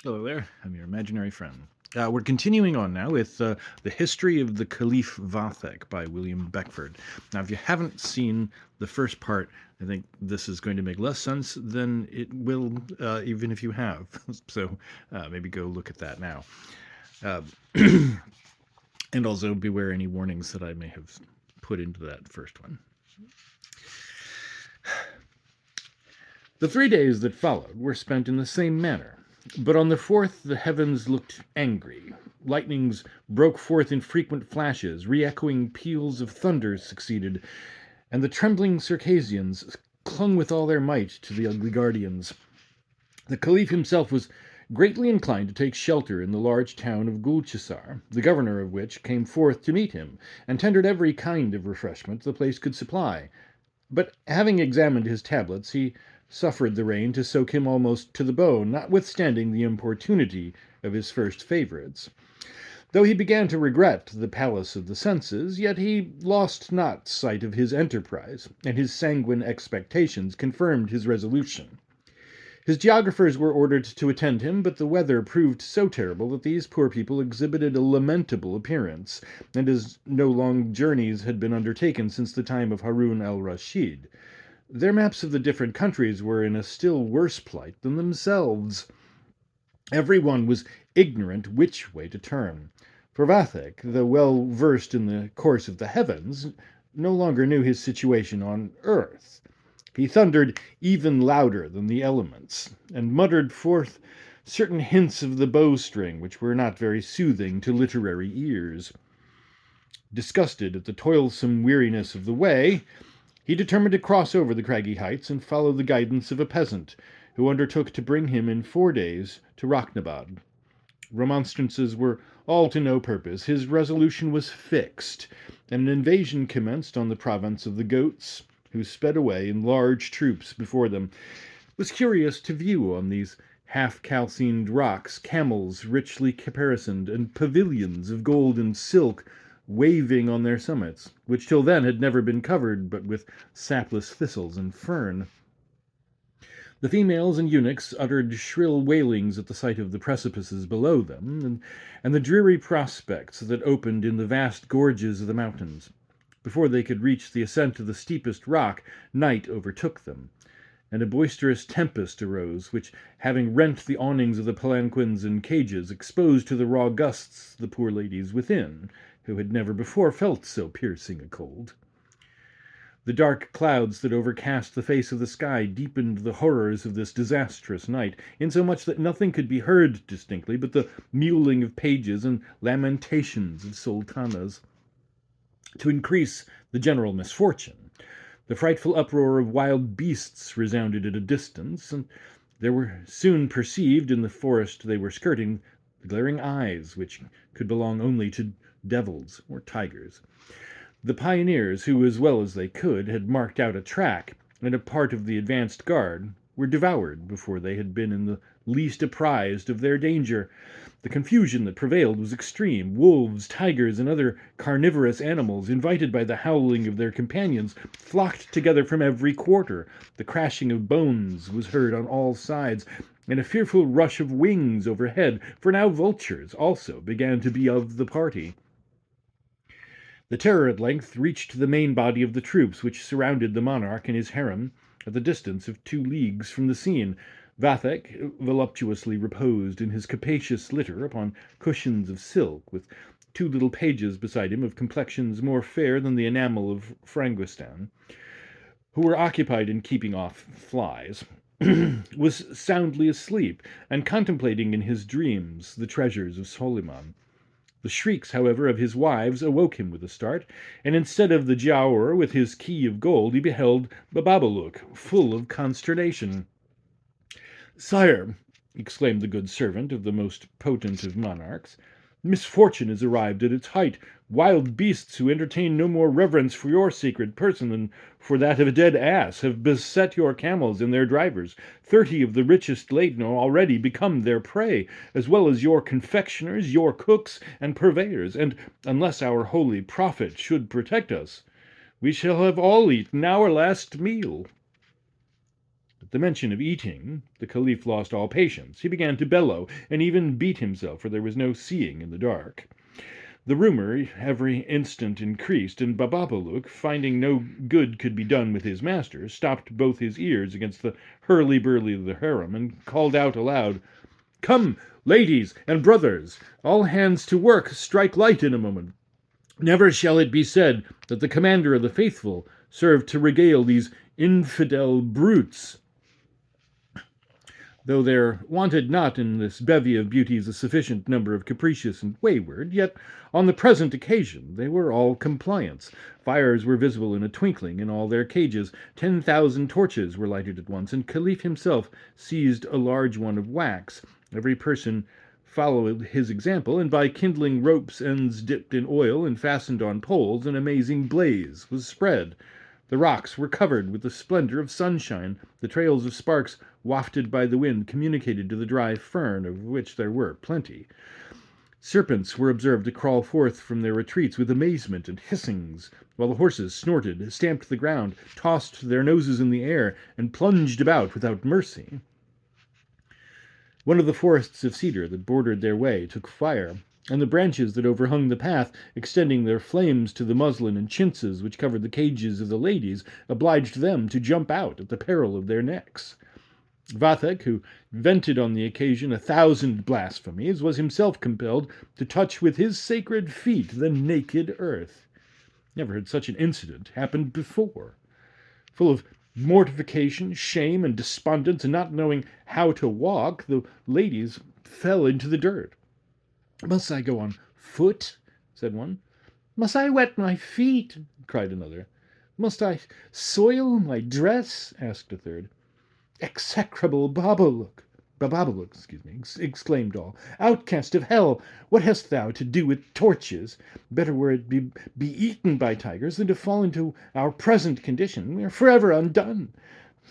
Hello there, I'm your imaginary friend. We're continuing on now with The History of the Caliph Vathek by William Beckford. Now, if you haven't seen the first part, I think this is going to make less sense than it will, even if you have. So maybe go look at that now. Uh, and also beware any warnings that I may have put into that first one. The 3 days that followed were spent in the same manner, but on the fourth the heavens looked angry. Lightnings broke forth in frequent flashes, re-echoing peals of thunder succeeded, and the trembling Circassians clung with all their might to the ugly guardians. The Caliph himself was greatly inclined to take shelter in the large town of Gulchissar, the governor of which came forth to meet him, and tendered every kind of refreshment the place could supply. But having examined his tablets, he suffered the rain to soak him almost to the bone, notwithstanding the importunity of his first favourites. Though he began to regret the palace of the senses, yet he lost not sight of his enterprise, and his sanguine expectations confirmed his resolution. His geographers were ordered to attend him, but the weather proved so terrible that these poor people exhibited a lamentable appearance, and as no long journeys had been undertaken since the time of Harun al Rashid, their maps of the different countries were in a still worse plight than themselves. Every one was ignorant which way to turn. For Vathek, though well versed in the course of the heavens, no longer knew his situation on earth. He thundered even louder than the elements, and muttered forth certain hints of the bowstring which were not very soothing to literary ears. Disgusted at the toilsome weariness of the way, he determined to cross over the craggy heights and follow the guidance of a peasant, who undertook to bring him in 4 days to Rochnabad. Remonstrances were all to no purpose. His resolution was fixed, and an invasion commenced on the province of the goats, who sped away in large troops before them. It was curious to view on these half-calcined rocks camels richly caparisoned, and pavilions of gold and silk waving on their summits, which till then had never been covered but with sapless thistles and fern. The females and eunuchs uttered shrill wailings at the sight of the precipices below them, and the dreary prospects that opened in the vast gorges of the mountains. Before they could reach the ascent of the steepest rock, night overtook them, and a boisterous tempest arose, which, having rent the awnings of the palanquins and cages, exposed to the raw gusts the poor ladies within, who had never before felt so piercing a cold. The dark clouds that overcast the face of the sky deepened the horrors of this disastrous night, insomuch that nothing could be heard distinctly but the mewling of pages and lamentations of sultanas. To increase the general misfortune, the frightful uproar of wild beasts resounded at a distance, and there were soon perceived in the forest they were skirting the glaring eyes which could belong only to devils or tigers. The pioneers, who, as well as they could, had marked out a track, and a part of the advanced guard, were devoured before they had been in the least apprised of their danger. The confusion that prevailed was extreme. Wolves, tigers, and other carnivorous animals, invited by the howling of their companions, flocked together from every quarter. The crashing of bones was heard on all sides, and a fearful rush of wings overhead, for now vultures also began to be of the party. The terror at length reached the main body of the troops which surrounded the monarch and his harem at the distance of 2 leagues from the scene. Vathek voluptuously reposed in his capacious litter upon cushions of silk, with 2 little pages beside him of complexions more fair than the enamel of Franguistan, who were occupied in keeping off flies, was soundly asleep, and contemplating in his dreams the treasures of Soliman. The shrieks, however, of his wives awoke him with a start, and instead of the Giaour with his key of gold, he beheld Bababaluk, full of consternation. "Sire," exclaimed the good servant of the most potent of monarchs, "misfortune is arrived at its height. Wild beasts, who entertain no more reverence for your sacred person than for that of a dead ass, have beset your camels and their drivers. 30 of the richest laden are already become their prey, as well as your confectioners, your cooks, and purveyors, and, unless our holy prophet should protect us, we shall have all eaten our last meal." At the mention of eating, the Caliph lost all patience. He began to bellow, and even beat himself, for there was no seeing in the dark. The rumour every instant increased, and Bababaluk, finding no good could be done with his master, stopped both his ears against the hurly-burly of the harem, and called out aloud, "Come, ladies and brothers, all hands to work, strike light in a moment. Never shall it be said that the commander of the faithful served to regale these infidel brutes." Though there wanted not in this bevy of beauties a sufficient number of capricious and wayward, yet on the present occasion they were all compliance. Fires were visible in a twinkling in all their cages. 10,000 torches were lighted at once, and Caliph himself seized a large one of wax. Every person followed his example, and by kindling ropes' ends dipped in oil and fastened on poles, an amazing blaze was spread. The rocks were covered with the splendor of sunshine. The trails of sparks wafted by the wind communicated to the dry fern, of which there were plenty. Serpents were observed to crawl forth from their retreats with amazement and hissings, while the horses snorted, stamped the ground, tossed their noses in the air, and plunged about without mercy. One of the forests of cedar that bordered their way took fire, and the branches that overhung the path, extending their flames to the muslin and chintzes which covered the cages of the ladies, obliged them to jump out at the peril of their necks. Vathek, who vented on the occasion 1,000 blasphemies, was himself compelled to touch with his sacred feet the naked earth. Never had such an incident happened before. Full of mortification, shame, and despondence, and not knowing how to walk, the ladies fell into the dirt. "Must I go on foot?" said one. "Must I wet my feet?" cried another. "Must I soil my dress?" asked a third. "Execrable Bababaluk, exclaimed all. "Outcast of hell, what hast thou to do with torches? Better were it be eaten by tigers than to fall into our present condition. We are forever undone.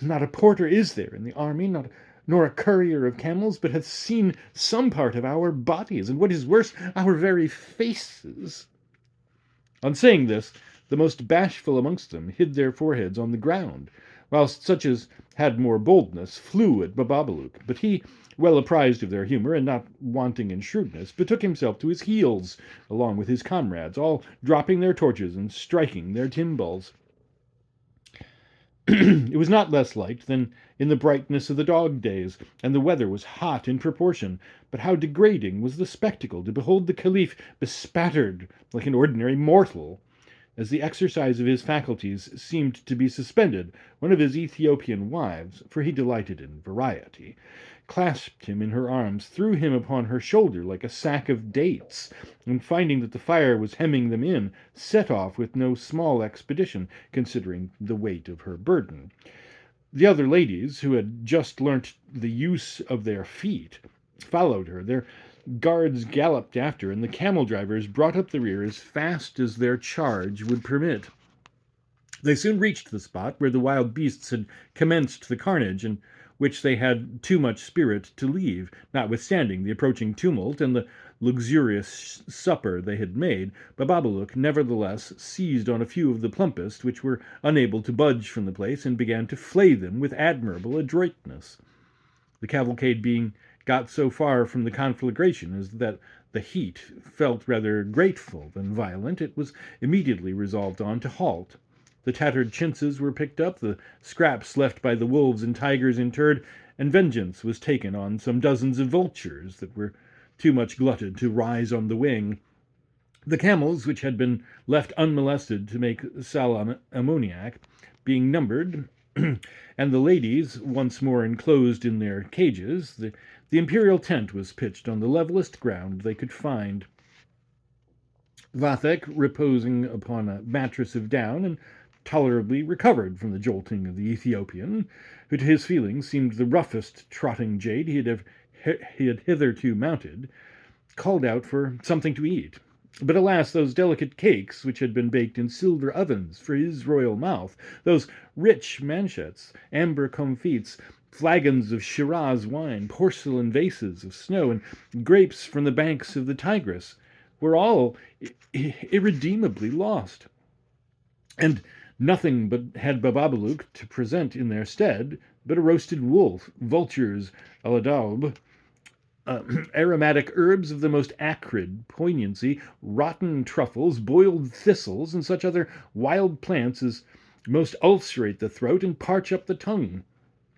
Not a porter is there in the army, nor a courier of camels, but hath seen some part of our bodies, and what is worse, our very faces." On saying this, the most bashful amongst them hid their foreheads on the ground, whilst such as had more boldness flew at Bababaluk. But he, well apprised of their humour, and not wanting in shrewdness, betook himself to his heels, along with his comrades, all dropping their torches and striking their timbrels. It was not less light than in the brightness of the dog days, and the weather was hot in proportion. But how degrading was the spectacle to behold the Caliph bespattered like an ordinary mortal! As the exercise of his faculties seemed to be suspended, one of his Ethiopian wives, for he delighted in variety, clasped him in her arms, threw him upon her shoulder like a sack of dates, and finding that the fire was hemming them in, set off with no small expedition, considering the weight of her burden. The other ladies, who had just learnt the use of their feet, followed her. Their guards galloped after, and the camel drivers brought up the rear as fast as their charge would permit. They soon reached the spot where the wild beasts had commenced the carnage, and which they had too much spirit to leave, notwithstanding the approaching tumult and the luxurious supper they had made. Bababaluk nevertheless seized on a few of the plumpest, which were unable to budge from the place, and began to flay them with admirable adroitness. The cavalcade being got so far from the conflagration as that the heat felt rather grateful than violent, it was immediately resolved on to halt. The tattered chintzes were picked up, the scraps left by the wolves and tigers interred, and vengeance was taken on some dozens of vultures that were too much glutted to rise on the wing. The camels, which had been left unmolested to make sal ammoniac, being numbered, and the ladies once more enclosed in their cages, the imperial tent was pitched on the levelest ground they could find. Vathek, reposing upon a mattress of down, and tolerably recovered from the jolting of the Ethiopian, who to his feelings seemed the roughest trotting jade he had hitherto mounted, called out for something to eat. But alas, those delicate cakes which had been baked in silver ovens for his royal mouth, those rich manchets, amber comfits, flagons of Shiraz wine, porcelain vases of snow, and grapes from the banks of the Tigris, were all irredeemably lost. And nothing but had Bababaluk to present in their stead but a roasted wolf, vultures a la daube, aromatic herbs of the most acrid poignancy, rotten truffles, boiled thistles, and such other wild plants as most ulcerate the throat and parch up the tongue.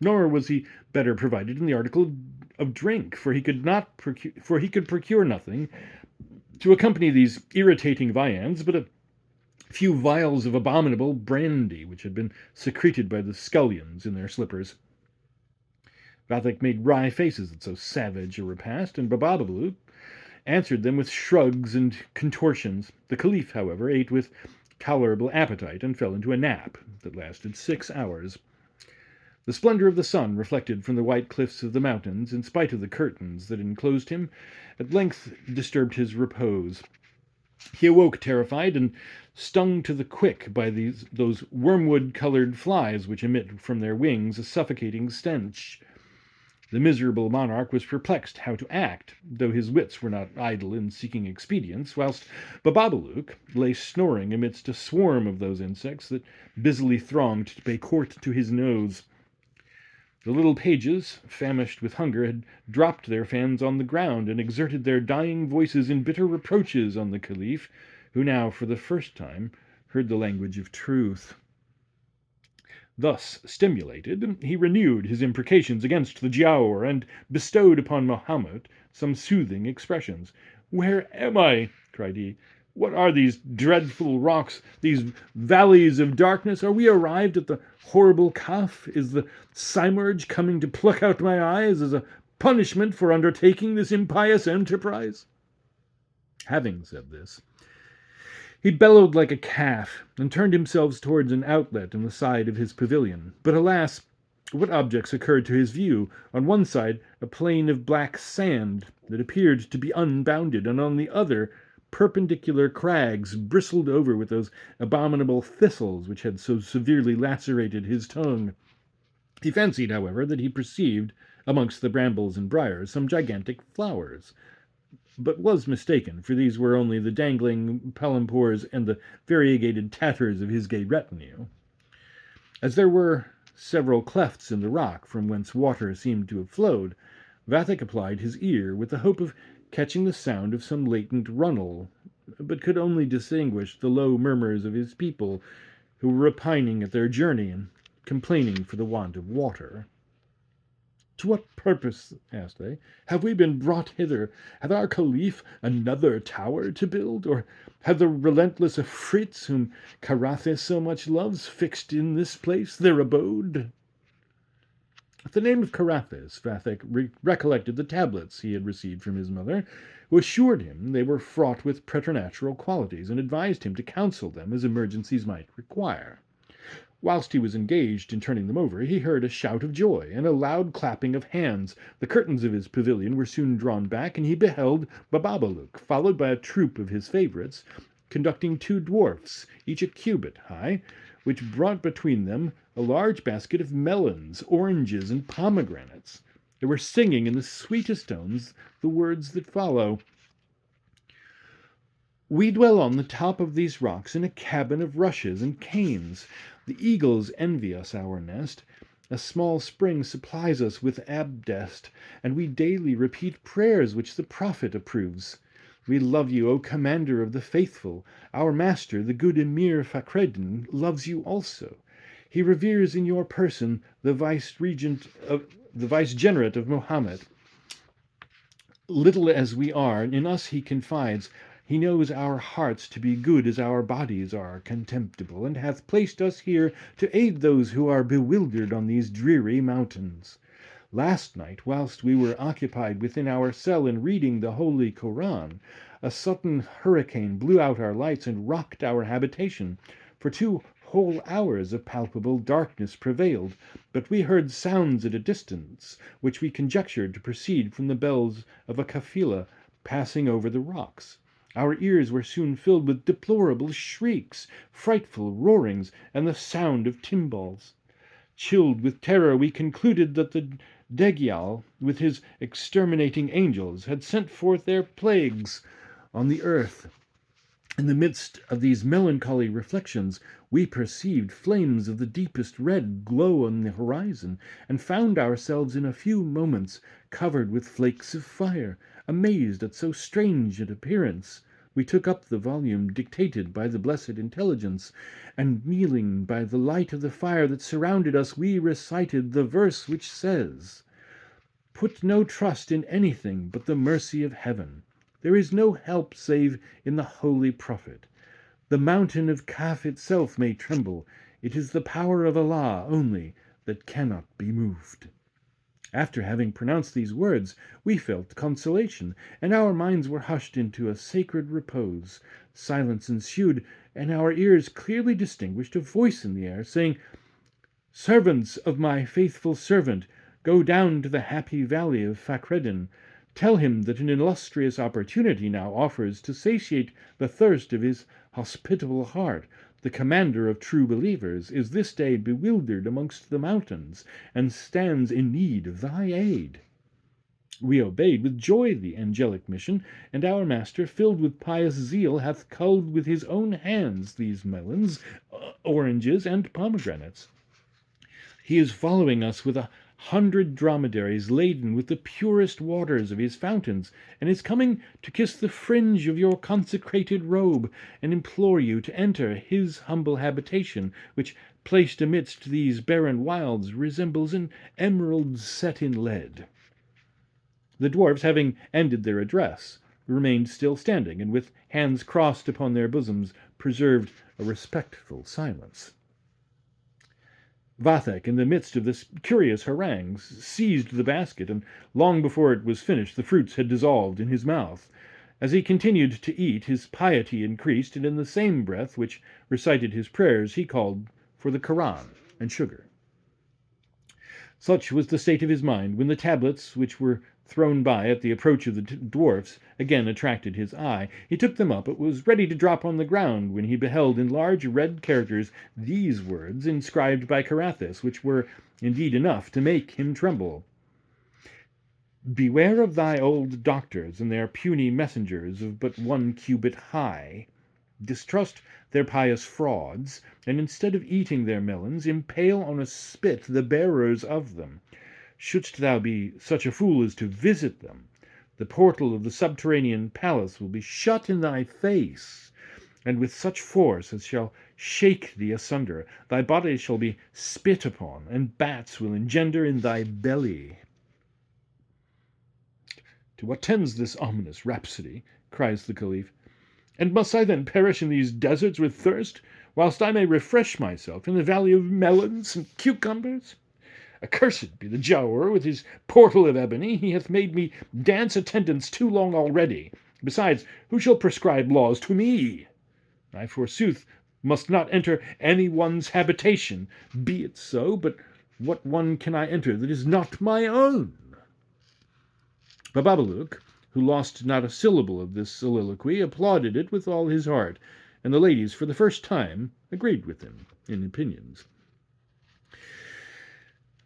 Nor was he better provided in the article of drink, for he could procure nothing to accompany these irritating viands but a few vials of abominable brandy, which had been secreted by the scullions in their slippers. Vathek made wry faces at so savage a repast, and Bababalouk answered them with shrugs and contortions. The Caliph, however, ate with tolerable appetite and fell into a nap that lasted 6 hours. The splendor of the sun, reflected from the white cliffs of the mountains, in spite of the curtains that enclosed him, at length disturbed his repose. He awoke terrified and stung to the quick by those wormwood-colored flies which emit from their wings a suffocating stench. The miserable monarch was perplexed how to act, though his wits were not idle in seeking expedients, whilst Bababalouk lay snoring amidst a swarm of those insects that busily thronged to pay court to his nose. The little pages, famished with hunger, had dropped their fans on the ground and exerted their dying voices in bitter reproaches on the Caliph, who now, for the first time, heard the language of truth. Thus stimulated, he renewed his imprecations against the Giaour, and bestowed upon Mahomet some soothing expressions. "Where am I?" cried he. "What are these dreadful rocks, these valleys of darkness? Are we arrived at the horrible Kaf? Is the Simurgh coming to pluck out my eyes as a punishment for undertaking this impious enterprise?" Having said this, he bellowed like a calf, and turned himself towards an outlet in the side of his pavilion. But alas, what objects occurred to his view? On one side, a plain of black sand that appeared to be unbounded, and on the other, perpendicular crags bristled over with those abominable thistles which had so severely lacerated his tongue. He fancied, however, that he perceived, amongst the brambles and briars, some gigantic flowers, but was mistaken, for these were only the dangling palampours and the variegated tatters of his gay retinue. As there were several clefts in the rock from whence water seemed to have flowed, Vathek applied his ear with the hope of catching the sound of some latent runnel, but could only distinguish the low murmurs of his people, who were repining at their journey and complaining for the want of water. "To what purpose," asked they, "have we been brought hither? Hath our Caliph another tower to build? Or have the relentless Afrits, whom Carathis so much loves, fixed in this place their abode?" At the name of Carathis, Vathek recollected the tablets he had received from his mother, who assured him they were fraught with preternatural qualities, and advised him to counsel them as emergencies might require. Whilst he was engaged in turning them over, he heard a shout of joy and a loud clapping of hands. The curtains of his pavilion were soon drawn back, and he beheld Bababalouk, followed by a troop of his favourites, conducting 2 dwarfs, each a cubit high, which brought between them a large basket of melons, oranges, and pomegranates. They were singing in the sweetest tones the words that follow: "We dwell on the top of these rocks in a cabin of rushes and canes. The eagles envy us our nest. A small spring supplies us with abdest, and we daily repeat prayers which the Prophet approves. We love you, O Commander of the Faithful. Our master, the good Emir Fakhreddin, loves you also. He reveres in your person the vicegerent of Mohammed. Little as we are, in us he confides. He knows our hearts to be good as our bodies are contemptible, and hath placed us here to aid those who are bewildered on these dreary mountains. Last night, whilst we were occupied within our cell in reading the Holy Koran, a sudden hurricane blew out our lights and rocked our habitation. For 2 whole hours a palpable darkness prevailed, but we heard sounds at a distance, which we conjectured to proceed from the bells of a kafila passing over the rocks. Our ears were soon filled with deplorable shrieks, frightful roarings, and the sound of timbals. Chilled with terror, we concluded that the Deggial, with his exterminating angels, had sent forth their plagues on the earth. In the midst of these melancholy reflections, we perceived flames of the deepest red glow on the horizon, and found ourselves in a few moments covered with flakes of fire. Amazed at so strange an appearance, we took up the volume dictated by the blessed intelligence, and kneeling by the light of the fire that surrounded us, we recited the verse which says, "Put no trust in anything but the mercy of heaven. There is no help save in the holy prophet. The mountain of Kaf itself may tremble. It is the power of Allah only that cannot be moved." After having pronounced these words, we felt consolation, and our minds were hushed into a sacred repose. Silence ensued, and our ears clearly distinguished a voice in the air, saying, "Servants of my faithful servant, go down to the happy valley of Fakhreddin. Tell him that an illustrious opportunity now offers to satiate the thirst of his hospitable heart. The commander of true believers is this day bewildered amongst the mountains, and stands in need of thy aid." We obeyed with joy the angelic mission, and our master, filled with pious zeal, hath culled with his own hands these melons, oranges, and pomegranates. He is following us with 100 dromedaries laden with the purest waters of his fountains, and is coming to kiss the fringe of your consecrated robe, and implore you to enter his humble habitation, which, placed amidst these barren wilds, resembles an emerald set in lead. The dwarfs, having ended their address, remained still standing, and with hands crossed upon their bosoms, preserved a respectful silence. Vathek, in the midst of this curious harangue, seized the basket, and long before it was finished the fruits had dissolved in his mouth. As he continued to eat, his piety increased, and in the same breath which recited his prayers, he called for the Koran and sugar. Such was the state of his mind when the tablets, which were thrown by at the approach of the dwarfs, again attracted his eye. He took them up, but was ready to drop on the ground, when he beheld in large red characters these words inscribed by Carathis, which were indeed enough to make him tremble: "Beware of thy old doctors and their puny messengers of but 1 cubit high. Distrust their pious frauds, and instead of eating their melons, impale on a spit the bearers of them. Shouldst thou be such a fool as to visit them, the portal of the subterranean palace will be shut in thy face, and with such force as shall shake thee asunder. Thy body shall be spit upon, and bats will engender in thy belly." "To what tends this ominous rhapsody?" cries the Caliph. "And must I then perish in these deserts with thirst, whilst I may refresh myself in the valley of melons and cucumbers? Accursed be the Giaour with his portal of ebony. He hath made me dance attendance too long already. Besides, who shall prescribe laws to me? I forsooth must not enter any one's habitation. Be it so, but what one can I enter that is not my own?" Bababaluk, who lost not a syllable of this soliloquy, applauded it with all his heart, and the ladies for the first time agreed with him in opinions.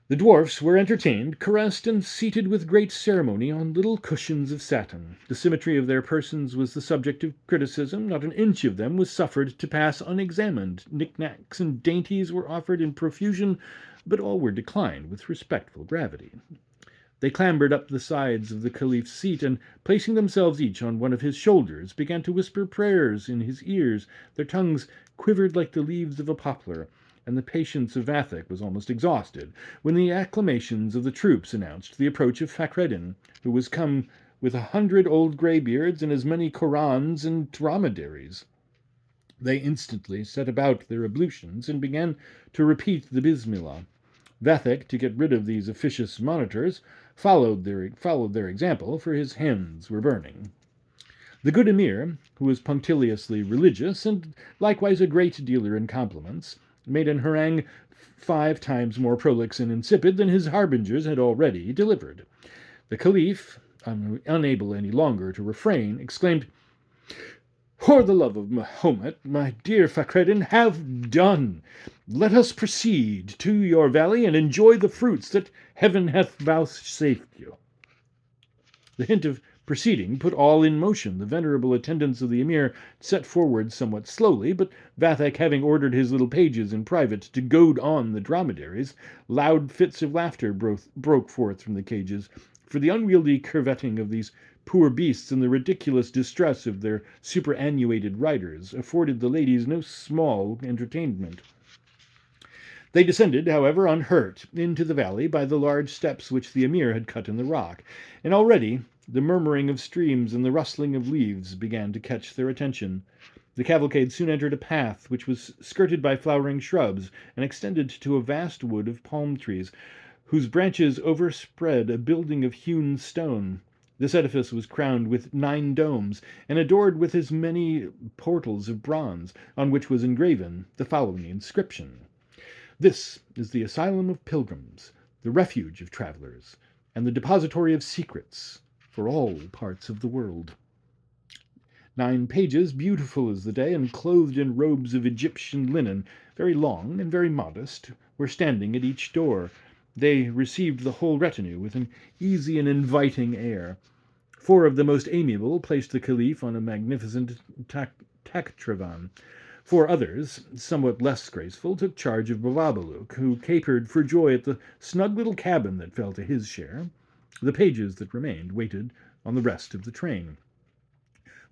The dwarfs were entertained, caressed, and seated with great ceremony on little cushions of satin. The symmetry of their persons was the subject of criticism. Not an inch of them was suffered to pass unexamined. Knickknacks and dainties were offered in profusion, but all were declined with respectful gravity. They clambered up the sides of the Caliph's seat, and, placing themselves each on one of his shoulders, began to whisper prayers in his ears. Their tongues quivered like the leaves of a poplar, and the patience of Vathek was almost exhausted, when the acclamations of the troops announced the approach of Fakhreddin, who was come with 100 old greybeards and as many Korans and dromedaries. They instantly set about their ablutions, and began to repeat the Bismillah. Vathek, to get rid of these officious monitors, followed their example, for his hands were burning. The good emir, who was punctiliously religious, and likewise a great dealer in compliments, made an harangue 5 times more prolix and insipid than his harbingers had already delivered. The Caliph, unable any longer to refrain, exclaimed, "For the love of Mahomet, my dear Fakhreddin, have done. Let us proceed to your valley and enjoy the fruits that heaven hath vouchsafed you." The hint of Proceeding put all in motion. The venerable attendants of the emir set forward somewhat slowly, but Vathek, having ordered his little pages in private to goad on the dromedaries, loud fits of laughter broke forth from the cages, for the unwieldy curvetting of these poor beasts and the ridiculous distress of their superannuated riders afforded the ladies no small entertainment. They descended, however, unhurt, into the valley by the large steps which the emir had cut in the rock, and already the murmuring of streams and the rustling of leaves began to catch their attention. The cavalcade soon entered a path which was skirted by flowering shrubs and extended to a vast wood of palm trees, whose branches overspread a building of hewn stone. This edifice was crowned with 9 domes, and adored with as many portals of bronze, on which was engraven the following inscription: "This is the asylum of pilgrims, the refuge of travelers, and the depository of secrets for all parts of the world." 9 pages, beautiful as the day, and clothed in robes of Egyptian linen, very long and very modest, were standing at each door. They received the whole retinue with an easy and inviting air. 4 of the most amiable placed the Caliph on a magnificent takhtravan. 4 others, somewhat less graceful, took charge of Bababaluk, who capered for joy at the snug little cabin that fell to his share. The pages that remained waited on the rest of the train.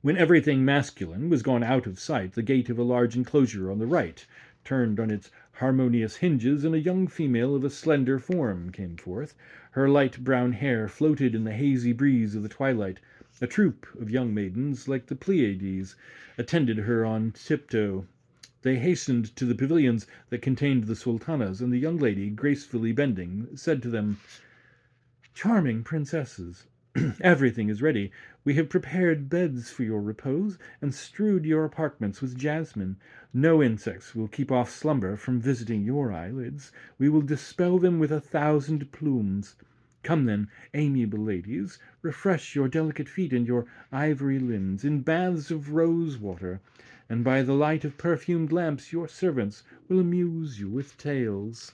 When everything masculine was gone out of sight, the gate of a large enclosure on the right turned on its harmonious hinges, and a young female of a slender form came forth. Her light brown hair floated in the hazy breeze of the twilight. A troop of young maidens, like the Pleiades, attended her on tiptoe. They hastened to the pavilions that contained the sultanas, and the young lady, gracefully bending, said to them, "Charming princesses, everything is ready. We have prepared beds for your repose, and strewed your apartments with jasmine. No insects will keep off slumber from visiting your eyelids. We will dispel them with 1,000 plumes. Come then, amiable ladies, refresh your delicate feet and your ivory limbs in baths of rose water, and by the light of perfumed lamps your servants will amuse you with tales."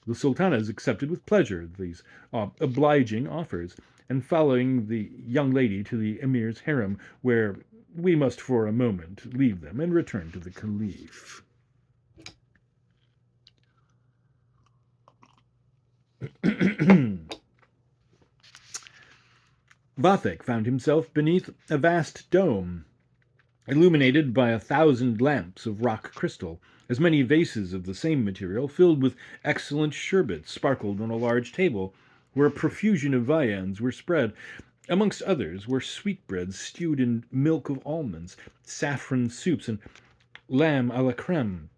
The sultanas accepted with pleasure these obliging offers, and following the young lady to the emir's harem, where we must for a moment leave them and return to the Caliph. Vathek found himself beneath a vast dome, illuminated by 1,000 lamps of rock crystal. As many vases of the same material, filled with excellent sherbet, sparkled on a large table, where a profusion of viands were spread. Amongst others were sweetbreads stewed in milk of almonds, saffron soups, and lamb à la crème,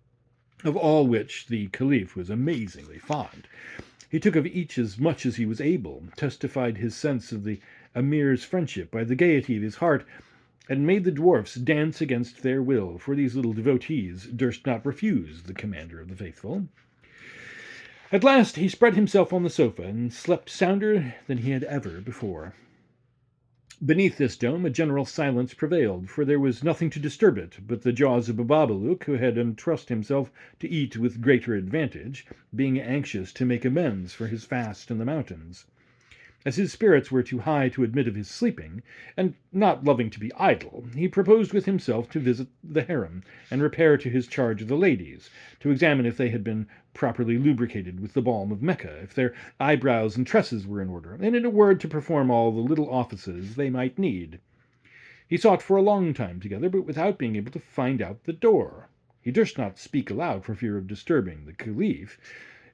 of all which the Caliph was amazingly fond. He took of each as much as he was able, testified his sense of the emir's friendship by the gaiety of his heart, and made the dwarfs dance against their will, for these little devotees durst not refuse the commander of the faithful. At last he spread himself on the sofa, and slept sounder than he had ever before. Beneath this dome a general silence prevailed, for there was nothing to disturb it but the jaws of Bababaluk, who had entrusted himself to eat with greater advantage, being anxious to make amends for his fast in the mountains. As his spirits were too high to admit of his sleeping, and not loving to be idle, he proposed with himself to visit the harem, and repair to his charge of the ladies, to examine if they had been properly lubricated with the balm of Mecca, if their eyebrows and tresses were in order, and in a word to perform all the little offices they might need. He sought for a long time together, but without being able to find out the door. He durst not speak aloud for fear of disturbing the Caliph,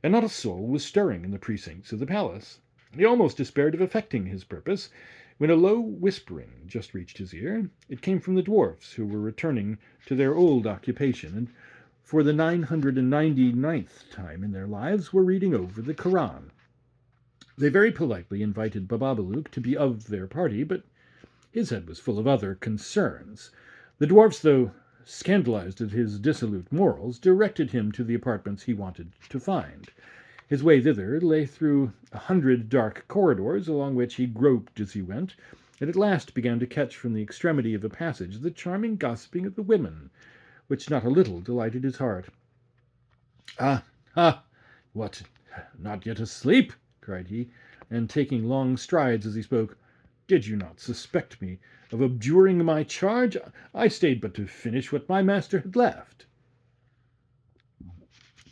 and not a soul was stirring in the precincts of the palace. He almost despaired of effecting his purpose, when a low whispering just reached his ear. It came from the dwarfs, who were returning to their old occupation, and for the 999th time in their lives were reading over the Koran. They very politely invited Bababaluk to be of their party, but his head was full of other concerns. The dwarfs, though scandalized at his dissolute morals, directed him to the apartments he wanted to find. His way thither lay through 100 dark corridors, along which he groped as he went, and at last began to catch from the extremity of a passage the charming gossiping of the women, which not a little delighted his heart. "Ah, what, not yet asleep?" cried he, and taking long strides as he spoke. Did you not suspect me of abjuring my charge? I stayed but to finish what my master had left.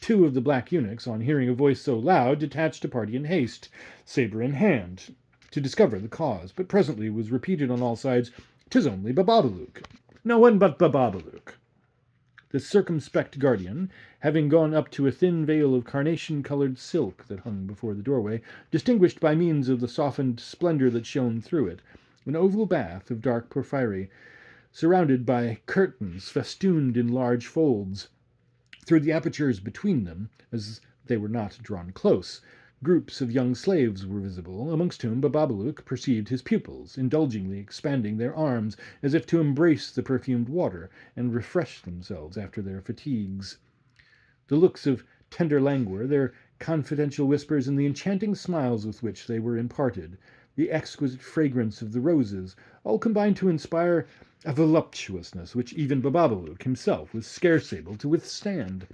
Two of the black eunuchs, on hearing a voice so loud, detached a party in haste, sabre in hand, to discover the cause, but presently was repeated on all sides, "'Tis only Bababalouk. No one but Bababalouk." The circumspect guardian, having gone up to a thin veil of carnation-coloured silk that hung before the doorway, distinguished by means of the softened splendour that shone through it, an oval bath of dark porphyry, surrounded by curtains festooned in large folds. Through the apertures between them, as they were not drawn close, groups of young slaves were visible, amongst whom Bababalouk perceived his pupils, indulgently expanding their arms as if to embrace the perfumed water and refresh themselves after their fatigues. The looks of tender languor, their confidential whispers, and the enchanting smiles with which they were imparted, the exquisite fragrance of the roses, all combined to inspire a voluptuousness which even Bababalouk himself was scarce able to withstand.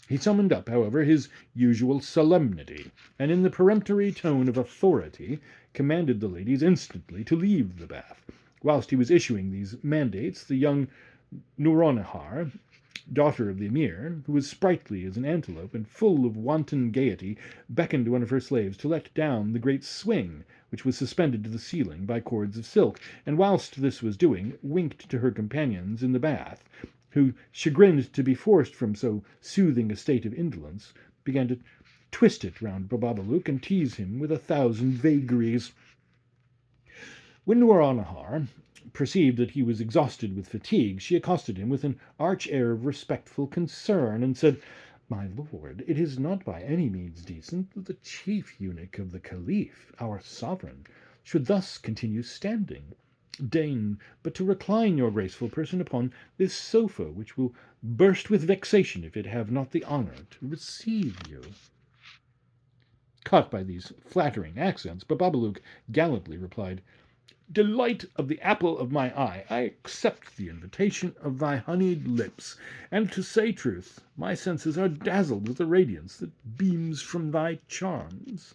He summoned up, however, his usual solemnity, and in the peremptory tone of authority commanded the ladies instantly to leave the bath. Whilst he was issuing these mandates, the young Nouronihar, daughter of the emir, who was sprightly as an antelope and full of wanton gaiety, beckoned one of her slaves to let down the great swing which was suspended to the ceiling by cords of silk, and whilst this was doing, winked to her companions in the bath, who, chagrined to be forced from so soothing a state of indolence, began to twist it round Bababalouk and tease him with 1,000 vagaries. When Nouronihar perceived that he was exhausted with fatigue, she accosted him with an arch air of respectful concern, and said, "My lord, it is not by any means decent that the chief eunuch of the Caliph, our sovereign, should thus continue standing. Deign but to recline your graceful person upon this sofa, which will burst with vexation if it have not the honour to receive you." Caught by these flattering accents, Bababalouk gallantly replied, "Delight of the apple of my eye, I accept the invitation of thy honeyed lips, and to say truth, my senses are dazzled with the radiance that beams from thy charms."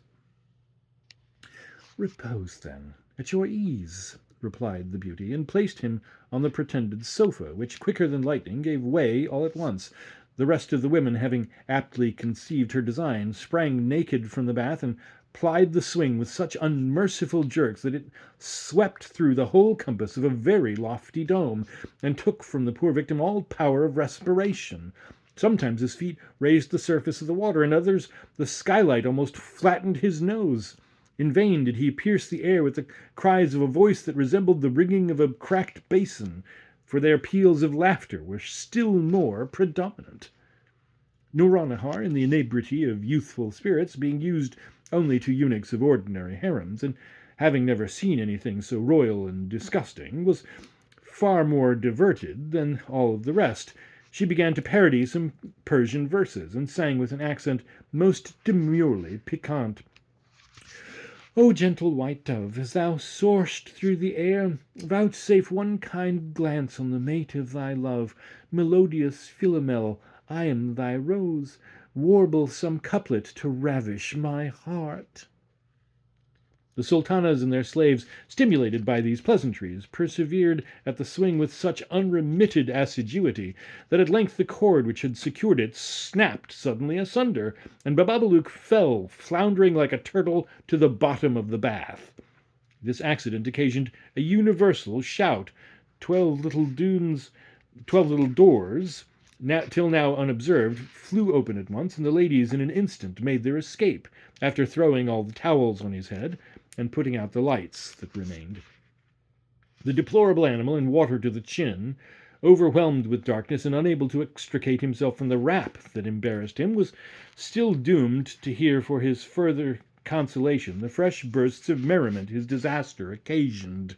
"Repose, then, at your ease," replied the beauty, and placed him on the pretended sofa, which, quicker than lightning, gave way all at once. The rest of the women, having aptly conceived her design, sprang naked from the bath and plied the swing with such unmerciful jerks that it swept through the whole compass of a very lofty dome, and took from the poor victim all power of respiration. Sometimes his feet raised the surface of the water, and others the skylight almost flattened his nose. In vain did he pierce the air with the cries of a voice that resembled the ringing of a cracked basin, for their peals of laughter were still more predominant. Nouronihar, in the inebriety of youthful spirits, being used only to eunuchs of ordinary harems, and having never seen anything so royal and disgusting, was far more diverted than all of the rest. She began to parody some Persian verses, and sang with an accent most demurely piquant. "O gentle white dove, as thou soar'st through the air, vouchsafe one kind glance on the mate of thy love. Melodious Philomel, I am thy rose. Warble some couplet to ravish my heart." The sultanas and their slaves, stimulated by these pleasantries, persevered at the swing with such unremitted assiduity that at length the cord which had secured it snapped suddenly asunder, and Bababalouk fell, floundering like a turtle, to the bottom of the bath. This accident occasioned a universal shout. 12 little doors, till now unobserved, flew open at once, and the ladies in an instant made their escape, after throwing all the towels on his head, and putting out the lights that remained. The deplorable animal, in water to the chin, overwhelmed with darkness and unable to extricate himself from the wrap that embarrassed him, was still doomed to hear for his further consolation the fresh bursts of merriment his disaster occasioned.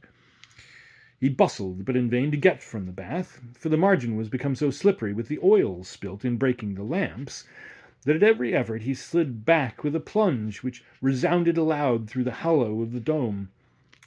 He bustled, but in vain, to get from the bath, for the margin was become so slippery with the oil spilt in breaking the lamps, that at every effort he slid back with a plunge which resounded aloud through the hollow of the dome.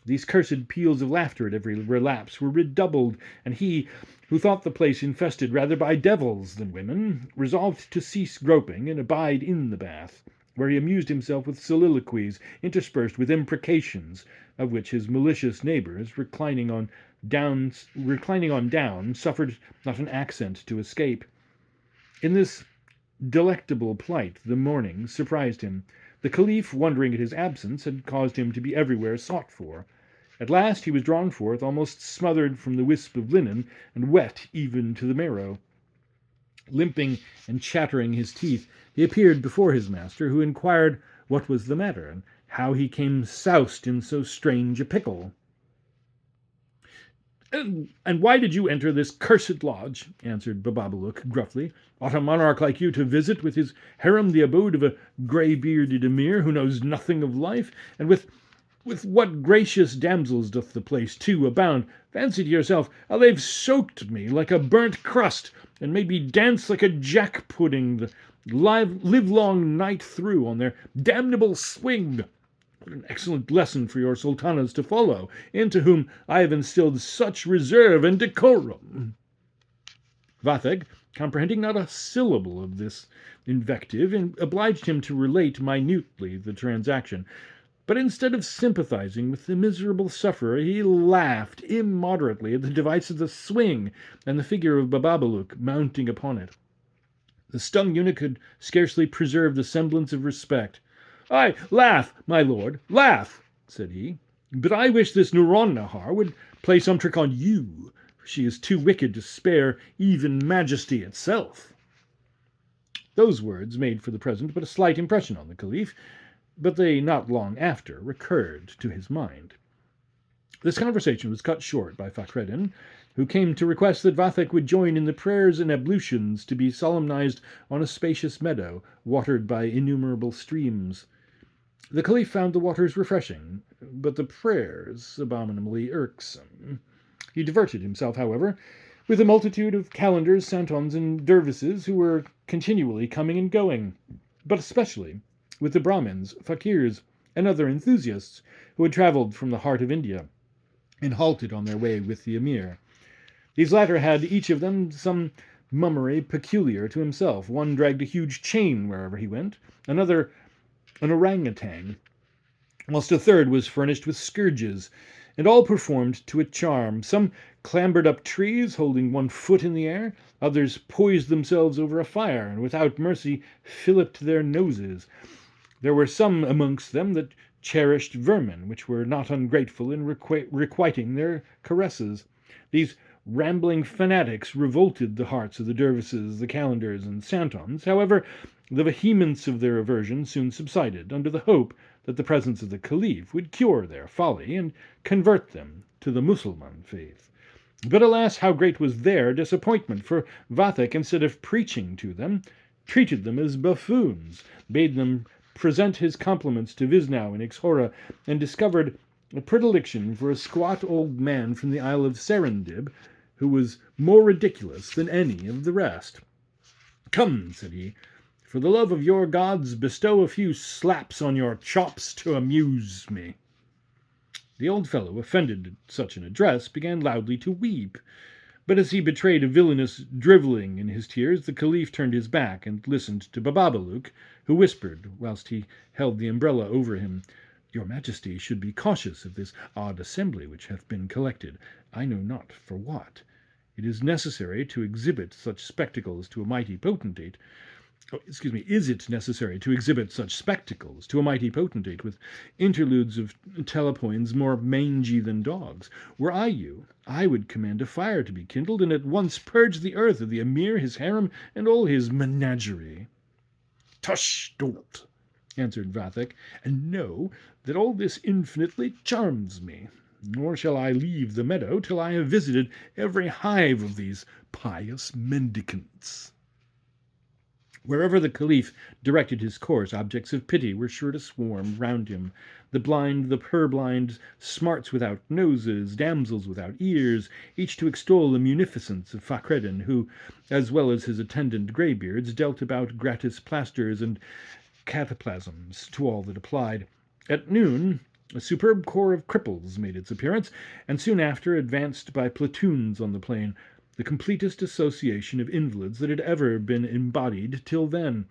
These cursed peals of laughter at every relapse were redoubled, and he, who thought the place infested rather by devils than women, resolved to cease groping and abide in the bath. where he amused himself with soliloquies interspersed with imprecations, of which his malicious neighbours, reclining on down, suffered not an accent to escape. In this delectable plight the morning surprised him. The Caliph, wondering at his absence, had caused him to be everywhere sought for. At last he was drawn forth, almost smothered from the wisp of linen, and wet even to the marrow. Limping and chattering his teeth, he appeared before his master, who inquired what was the matter, and how he came soused in so strange a pickle. "And why did you enter this cursed lodge?" answered Bababalouk gruffly. "Ought a monarch like you to visit with his harem the abode of a grey-bearded emir who knows nothing of life? And with what gracious damsels doth the place, too, abound! Fancy to yourself how they've soaked me like a burnt crust, and made me dance like a jack-pudding the livelong night through on their damnable swing. What an excellent lesson for your sultanas to follow, into whom I have instilled such reserve and decorum." Vathek, comprehending not a syllable of this invective, obliged him to relate minutely the transaction. But instead of sympathizing with the miserable sufferer, he laughed immoderately at the device of the swing and the figure of Bababalouk mounting upon it. The stung eunuch could scarcely preserve the semblance of respect. "Ay, laugh, my lord, laugh," said he, "but I wish this Nouron Nahar would play some trick on you, for she is too wicked to spare even majesty itself." Those words made for the present but a slight impression on the Caliph, but they not long after recurred to his mind. This conversation was cut short by Fakreddin, who came to request that Vathek would join in the prayers and ablutions to be solemnized on a spacious meadow, watered by innumerable streams. The Caliph found the waters refreshing, but the prayers abominably irksome. He diverted himself, however, with a multitude of calendars, santons, and dervises who were continually coming and going, but especially with the Brahmins, fakirs, and other enthusiasts who had travelled from the heart of India, and halted on their way with the emir. These latter had each of them some mummery peculiar to himself. One dragged a huge chain wherever he went, another an orangutan, whilst a third was furnished with scourges, and all performed to a charm. Some clambered up trees, holding one foot in the air, others poised themselves over a fire, and without mercy filliped their noses. There were some amongst them that cherished vermin, which were not ungrateful in requiting their caresses. These rambling fanatics revolted the hearts of the dervises, the calendars, and santons. However, the vehemence of their aversion soon subsided, under the hope that the presence of the Caliph would cure their folly and convert them to the Mussulman faith. But alas, how great was their disappointment, for Vathek, instead of preaching to them, treated them as buffoons, bade them present his compliments to Visnau in Ixhora, and discovered a predilection for a squat old man from the Isle of Serendib, who was more ridiculous than any of the rest. "Come," said he, "for the love of your gods, bestow a few slaps on your chops to amuse me." The old fellow, offended at such an address, began loudly to weep, but as he betrayed a villainous drivelling in his tears, the Caliph turned his back and listened to Bababalouk, who whispered, whilst he held the umbrella over him, "Your Majesty should be cautious of this odd assembly which hath been collected, I know not for what. It is necessary to exhibit such spectacles to a mighty potentate. Is it necessary to exhibit such spectacles to a mighty potentate with interludes of telepoins more mangy than dogs? Were I you, I would command a fire to be kindled, and at once purge the earth of the emir, his harem, and all his menagerie." "Tush, dolt," answered Vathek, "and know that all this infinitely charms me. Nor shall I leave the meadow till I have visited every hive of these pious mendicants." Wherever the Caliph directed his course, objects of pity were sure to swarm round him. The blind, the purblind, smarts without noses, damsels without ears, each to extol the munificence of Fakreddin, who, as well as his attendant greybeards, dealt about gratis plasters and cataplasms to all that applied. At noon, a superb corps of cripples made its appearance, and soon after advanced by platoons on the plain, the completest association of invalids that had ever been embodied till then.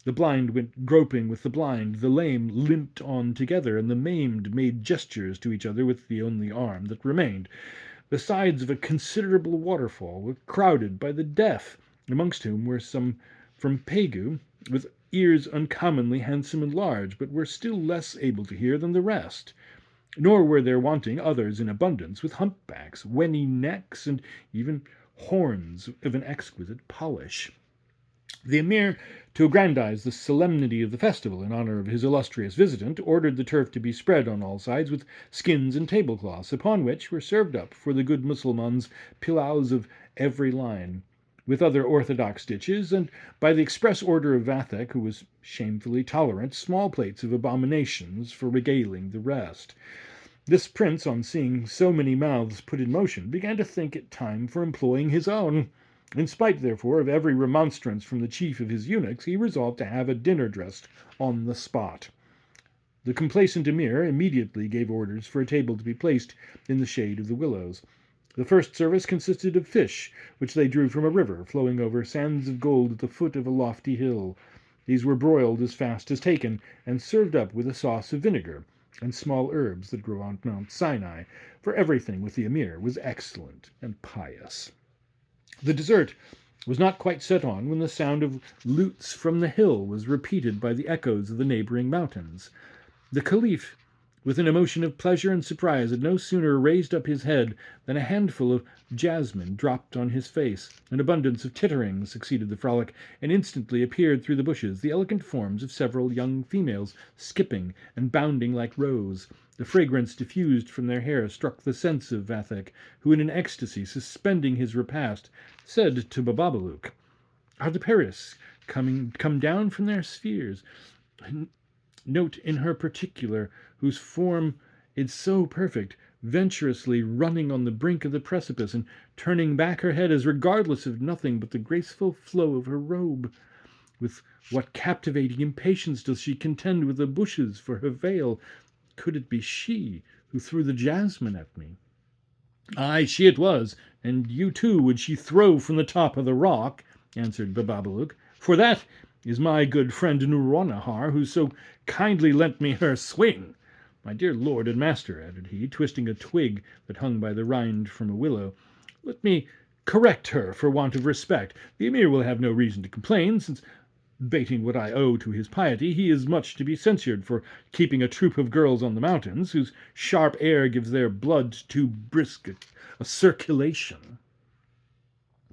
The blind went groping with the blind, the lame limped on together, and the maimed made gestures to each other with the only arm that remained. The sides of a considerable waterfall were crowded by the deaf, amongst whom were some from Pegu, with ears uncommonly handsome and large, but were still less able to hear than the rest. Nor were there wanting others in abundance, with humpbacks, wenny necks, and even horns of an exquisite polish. The Emir, to aggrandize the solemnity of the festival in honour of his illustrious visitant, ordered the turf to be spread on all sides with skins and tablecloths, upon which were served up for the good Mussulmans pilaus of every line, with other orthodox dishes, and, by the express order of Vathek, who was shamefully tolerant, small plates of abominations for regaling the rest. This prince, on seeing so many mouths put in motion, began to think it time for employing his own. In spite, therefore, of every remonstrance from the chief of his eunuchs, he resolved to have a dinner dressed on the spot. The complacent emir immediately gave orders for a table to be placed in the shade of the willows. The first service consisted of fish, which they drew from a river flowing over sands of gold at the foot of a lofty hill. These were broiled as fast as taken, and served up with a sauce of vinegar, and small herbs that grow on Mount Sinai, for everything with the emir was excellent and pious. The dessert was not quite set on when the sound of lutes from the hill was repeated by the echoes of the neighbouring mountains. The Caliph, with an emotion of pleasure and surprise, had no sooner raised up his head than a handful of jasmine dropped on his face. An abundance of tittering succeeded the frolic, and instantly appeared through the bushes the elegant forms of several young females, skipping and bounding like roes. The fragrance diffused from their hair struck the sense of Vathek, who, in an ecstasy, suspending his repast, said to Bababaluk, "Are the Paris come down from their spheres? Note in her particular, whose form is so perfect, venturously running on the brink of the precipice, and turning back her head as regardless of nothing but the graceful flow of her robe. With what captivating impatience does she contend with the bushes for her veil? Could it be she who threw the jasmine at me?" "Ay, she it was, and you too would she throw from the top of the rock," answered Bababaluk, "for that is my good friend Nouronihar, who so kindly lent me her swing. My dear lord and master," added he, twisting a twig that hung by the rind from a willow, "let me correct her for want of respect. The emir will have no reason to complain, since, bating what I owe to his piety, he is much to be censured for keeping a troop of girls on the mountains, whose sharp air gives their blood too brisk a circulation."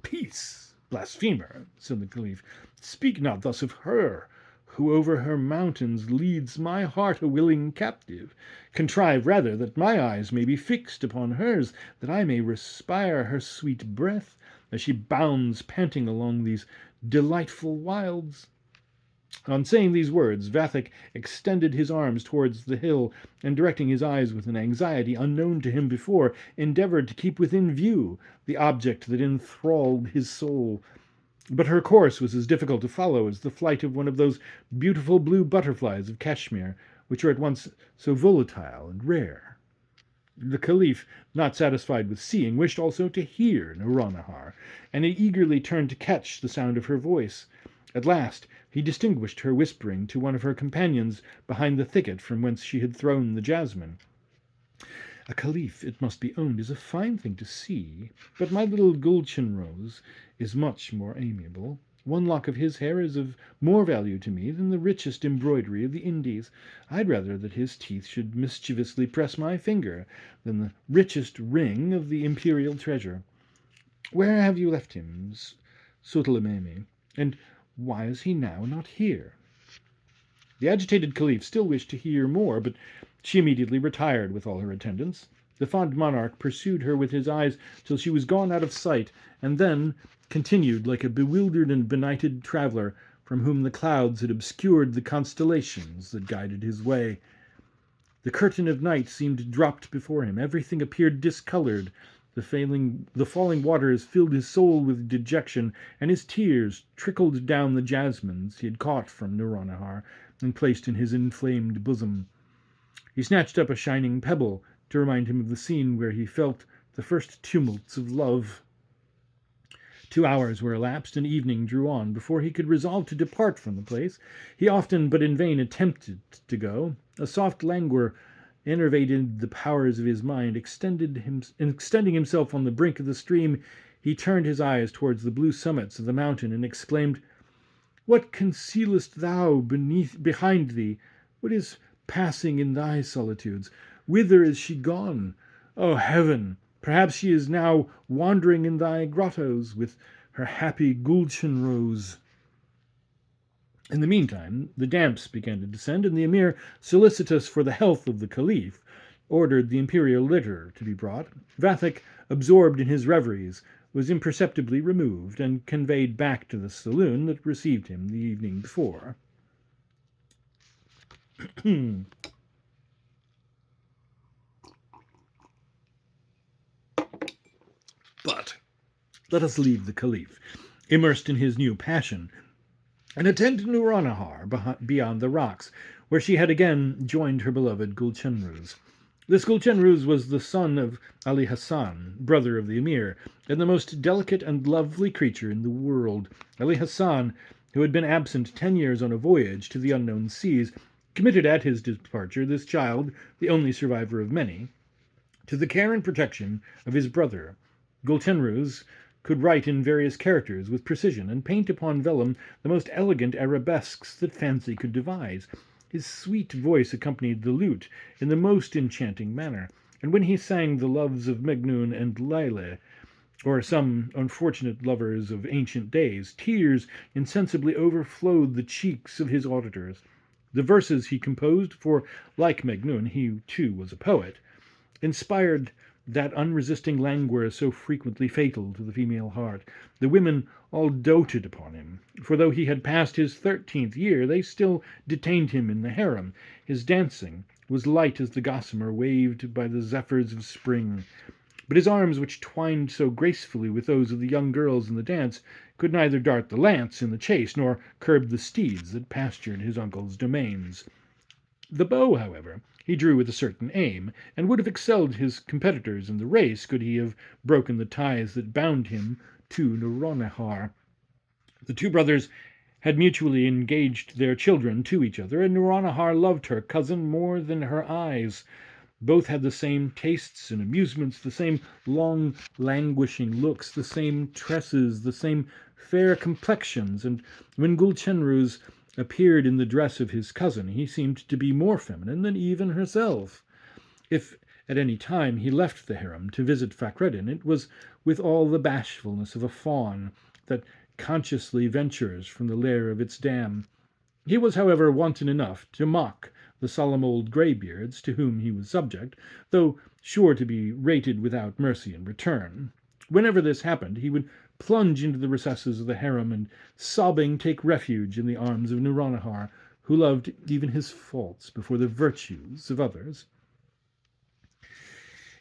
"Peace, blasphemer," said the Caliph. "Speak not thus of her, who over her mountains leads my heart a willing captive. Contrive rather that my eyes may be fixed upon hers, that I may respire her sweet breath as she bounds panting along these delightful wilds." On saying these words, Vathek extended his arms towards the hill, and, directing his eyes with an anxiety unknown to him before, endeavoured to keep within view the object that enthralled his soul. But her course was as difficult to follow as the flight of one of those beautiful blue butterflies of Kashmir, which are at once so volatile and rare. The Caliph, not satisfied with seeing, wished also to hear Nouronihar, and he eagerly turned to catch the sound of her voice. At last he distinguished her whispering to one of her companions behind the thicket from whence she had thrown the jasmine. "A caliph, it must be owned, is a fine thing to see, but my little Gulchan Rose is much more amiable. One lock of his hair is of more value to me than the richest embroidery of the Indies. I'd rather that his teeth should mischievously press my finger than the richest ring of the imperial treasure. Where have you left him, Sutalmeme, and why is he now not here?" The agitated Caliph still wished to hear more, but she immediately retired with all her attendants. The fond monarch pursued her with his eyes till she was gone out of sight, and then continued like a bewildered and benighted traveller from whom the clouds had obscured the constellations that guided his way. The curtain of night seemed dropped before him. Everything appeared discoloured. The falling waters filled his soul with dejection, and his tears trickled down the jasmines he had caught from Nouronihar and placed in his inflamed bosom. He snatched up a shining pebble to remind him of the scene where he felt the first tumults of love. 2 hours were elapsed, and evening drew on before he could resolve to depart from the place. He often, but in vain, attempted to go. A soft languor enervated the powers of his mind. Extending himself on the brink of the stream, he turned his eyes towards the blue summits of the mountain, and exclaimed, "What concealest thou behind thee? What is passing in thy solitudes? Whither is she gone? O heaven! Perhaps she is now wandering in thy grottos with her happy Gulchen rose." In the meantime, the damps began to descend, and the Emir, solicitous for the health of the Caliph, ordered the imperial litter to be brought. Vathek, absorbed in his reveries, was imperceptibly removed and conveyed back to the saloon that received him the evening before. But let us leave the Caliph, immersed in his new passion, and attend to Nouronihar beyond the rocks, where she had again joined her beloved Gulchenrouz. This Gulchenrouz was the son of Ali Hassan, brother of the Emir, and the most delicate and lovely creature in the world. Ali Hassan, who had been absent 10 years on a voyage to the unknown seas, committed at his departure this child, the only survivor of many, to the care and protection of his brother. Gulchenrouz could write in various characters with precision, and paint upon vellum the most elegant arabesques that fancy could devise. His sweet voice accompanied the lute in the most enchanting manner, and when he sang the loves of Mejnun and Laila, or some unfortunate lovers of ancient days, tears insensibly overflowed the cheeks of his auditors. The verses he composed, for, like Mejnun, he too was a poet, inspired that unresisting languor so frequently fatal to the female heart. The women all doted upon him, for though he had passed his 13th year, they still detained him in the harem. His dancing was light as the gossamer waved by the zephyrs of spring, but his arms, which twined so gracefully with those of the young girls in the dance, could neither dart the lance in the chase nor curb the steeds that pastured his uncle's domains. The bow, however, he drew with a certain aim, and would have excelled his competitors in the race could he have broken the ties that bound him to Nouronihar. The two brothers had mutually engaged their children to each other, and Nouronihar loved her cousin more than her eyes. Both had the same tastes and amusements, the same long, languishing looks, the same tresses, the same fair complexions, and when Gulchenrouz appeared in the dress of his cousin, he seemed to be more feminine than even herself. If at any time he left the harem to visit Fakreddin, it was with all the bashfulness of a fawn that consciously ventures from the lair of its dam. He was, however, wanton enough to mock the solemn old greybeards to whom he was subject, though sure to be rated without mercy in return. Whenever this happened, he would plunge into the recesses of the harem and, sobbing, take refuge in the arms of Nouronihar, who loved even his faults before the virtues of others.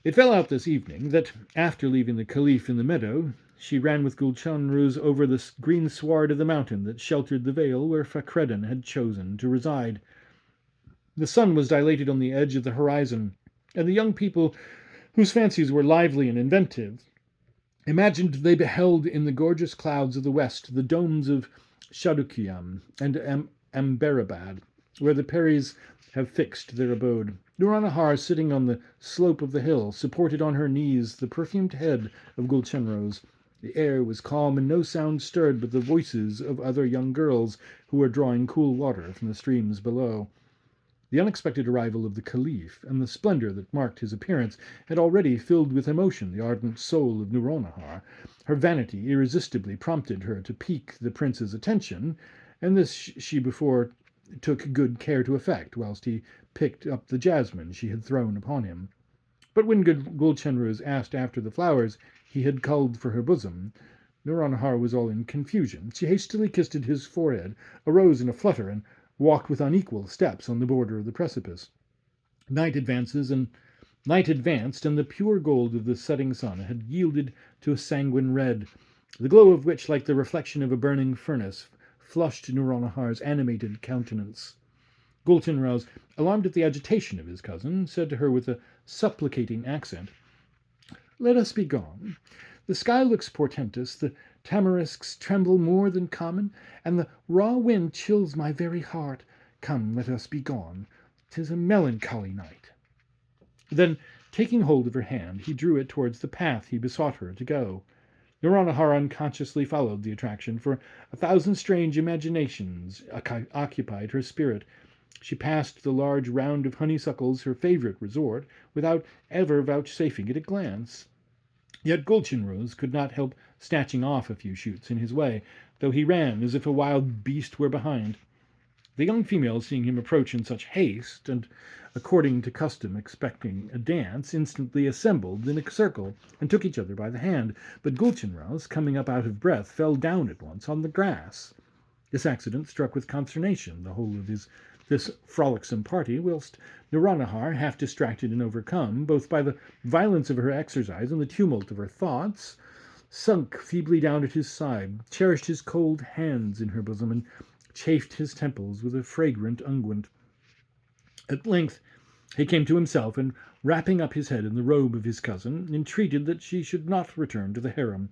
It fell out this evening that, after leaving the Caliph in the meadow, she ran with Gulchenrouz over the green sward of the mountain that sheltered the vale where Fakreddin had chosen to reside. The sun was dilated on the edge of the horizon, and the young people, whose fancies were lively and inventive, imagined they beheld in the gorgeous clouds of the west the domes of Shadukiyam and Amberabad, where the Peris have fixed their abode. Nouronihar, sitting on the slope of the hill, supported on her knees the perfumed head of Gulchenrouz. The air was calm, and no sound stirred but the voices of other young girls who were drawing cool water from the streams below. The unexpected arrival of the Caliph, and the splendour that marked his appearance, had already filled with emotion the ardent soul of Nouronihar. Her vanity irresistibly prompted her to pique the prince's attention, and this she before took good care to effect, whilst he picked up the jasmine she had thrown upon him. But when Gulchenrouz asked after the flowers he had culled for her bosom, Nouronihar was all in confusion. She hastily kissed his forehead, arose in a flutter, and walked with unequal steps on the border of the precipice. Night advanced, and the pure gold of the setting sun had yielded to a sanguine red, the glow of which, like the reflection of a burning furnace, flushed Nouronihar's animated countenance. Gulchenrouz, alarmed at the agitation of his cousin, said to her with a supplicating accent, "Let us be gone. The sky looks portentous, the Tamarisks tremble more than common, and the raw wind chills my very heart. Come, let us be gone. 'Tis a melancholy night. Then, taking hold of her hand, he drew it towards the path he besought her to go. Noranahar unconsciously followed the attraction, for 1,000 strange imaginations occupied her spirit. She passed the large round of honeysuckles, her favourite resort, without ever vouchsafing it a glance. Yet Gulchenrouz could not help snatching off a few shoots in his way, though he ran as if a wild beast were behind. The young female, seeing him approach in such haste, and, according to custom expecting a dance, instantly assembled in a circle, and took each other by the hand, but Gulchenrouz, coming up out of breath, fell down at once on the grass. This accident struck with consternation the whole of this frolicsome party, whilst Noranahar, half distracted and overcome, both by the violence of her exercise and the tumult of her thoughts, sunk feebly down at his side, cherished his cold hands in her bosom, and chafed his temples with a fragrant unguent. At length he came to himself, and, wrapping up his head in the robe of his cousin, entreated that she should not return to the harem.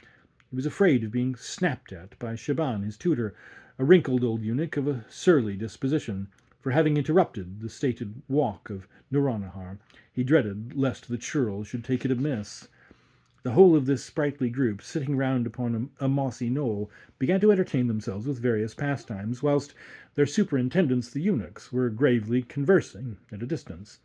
He was afraid of being snapped at by Shaban, his tutor, a wrinkled old eunuch of a surly disposition, for having interrupted the stated walk of Noranahar. He dreaded lest the churl should take it amiss. The whole of this sprightly group, sitting round upon a mossy knoll, began to entertain themselves with various pastimes, whilst their superintendents, the eunuchs, were gravely conversing at a distance.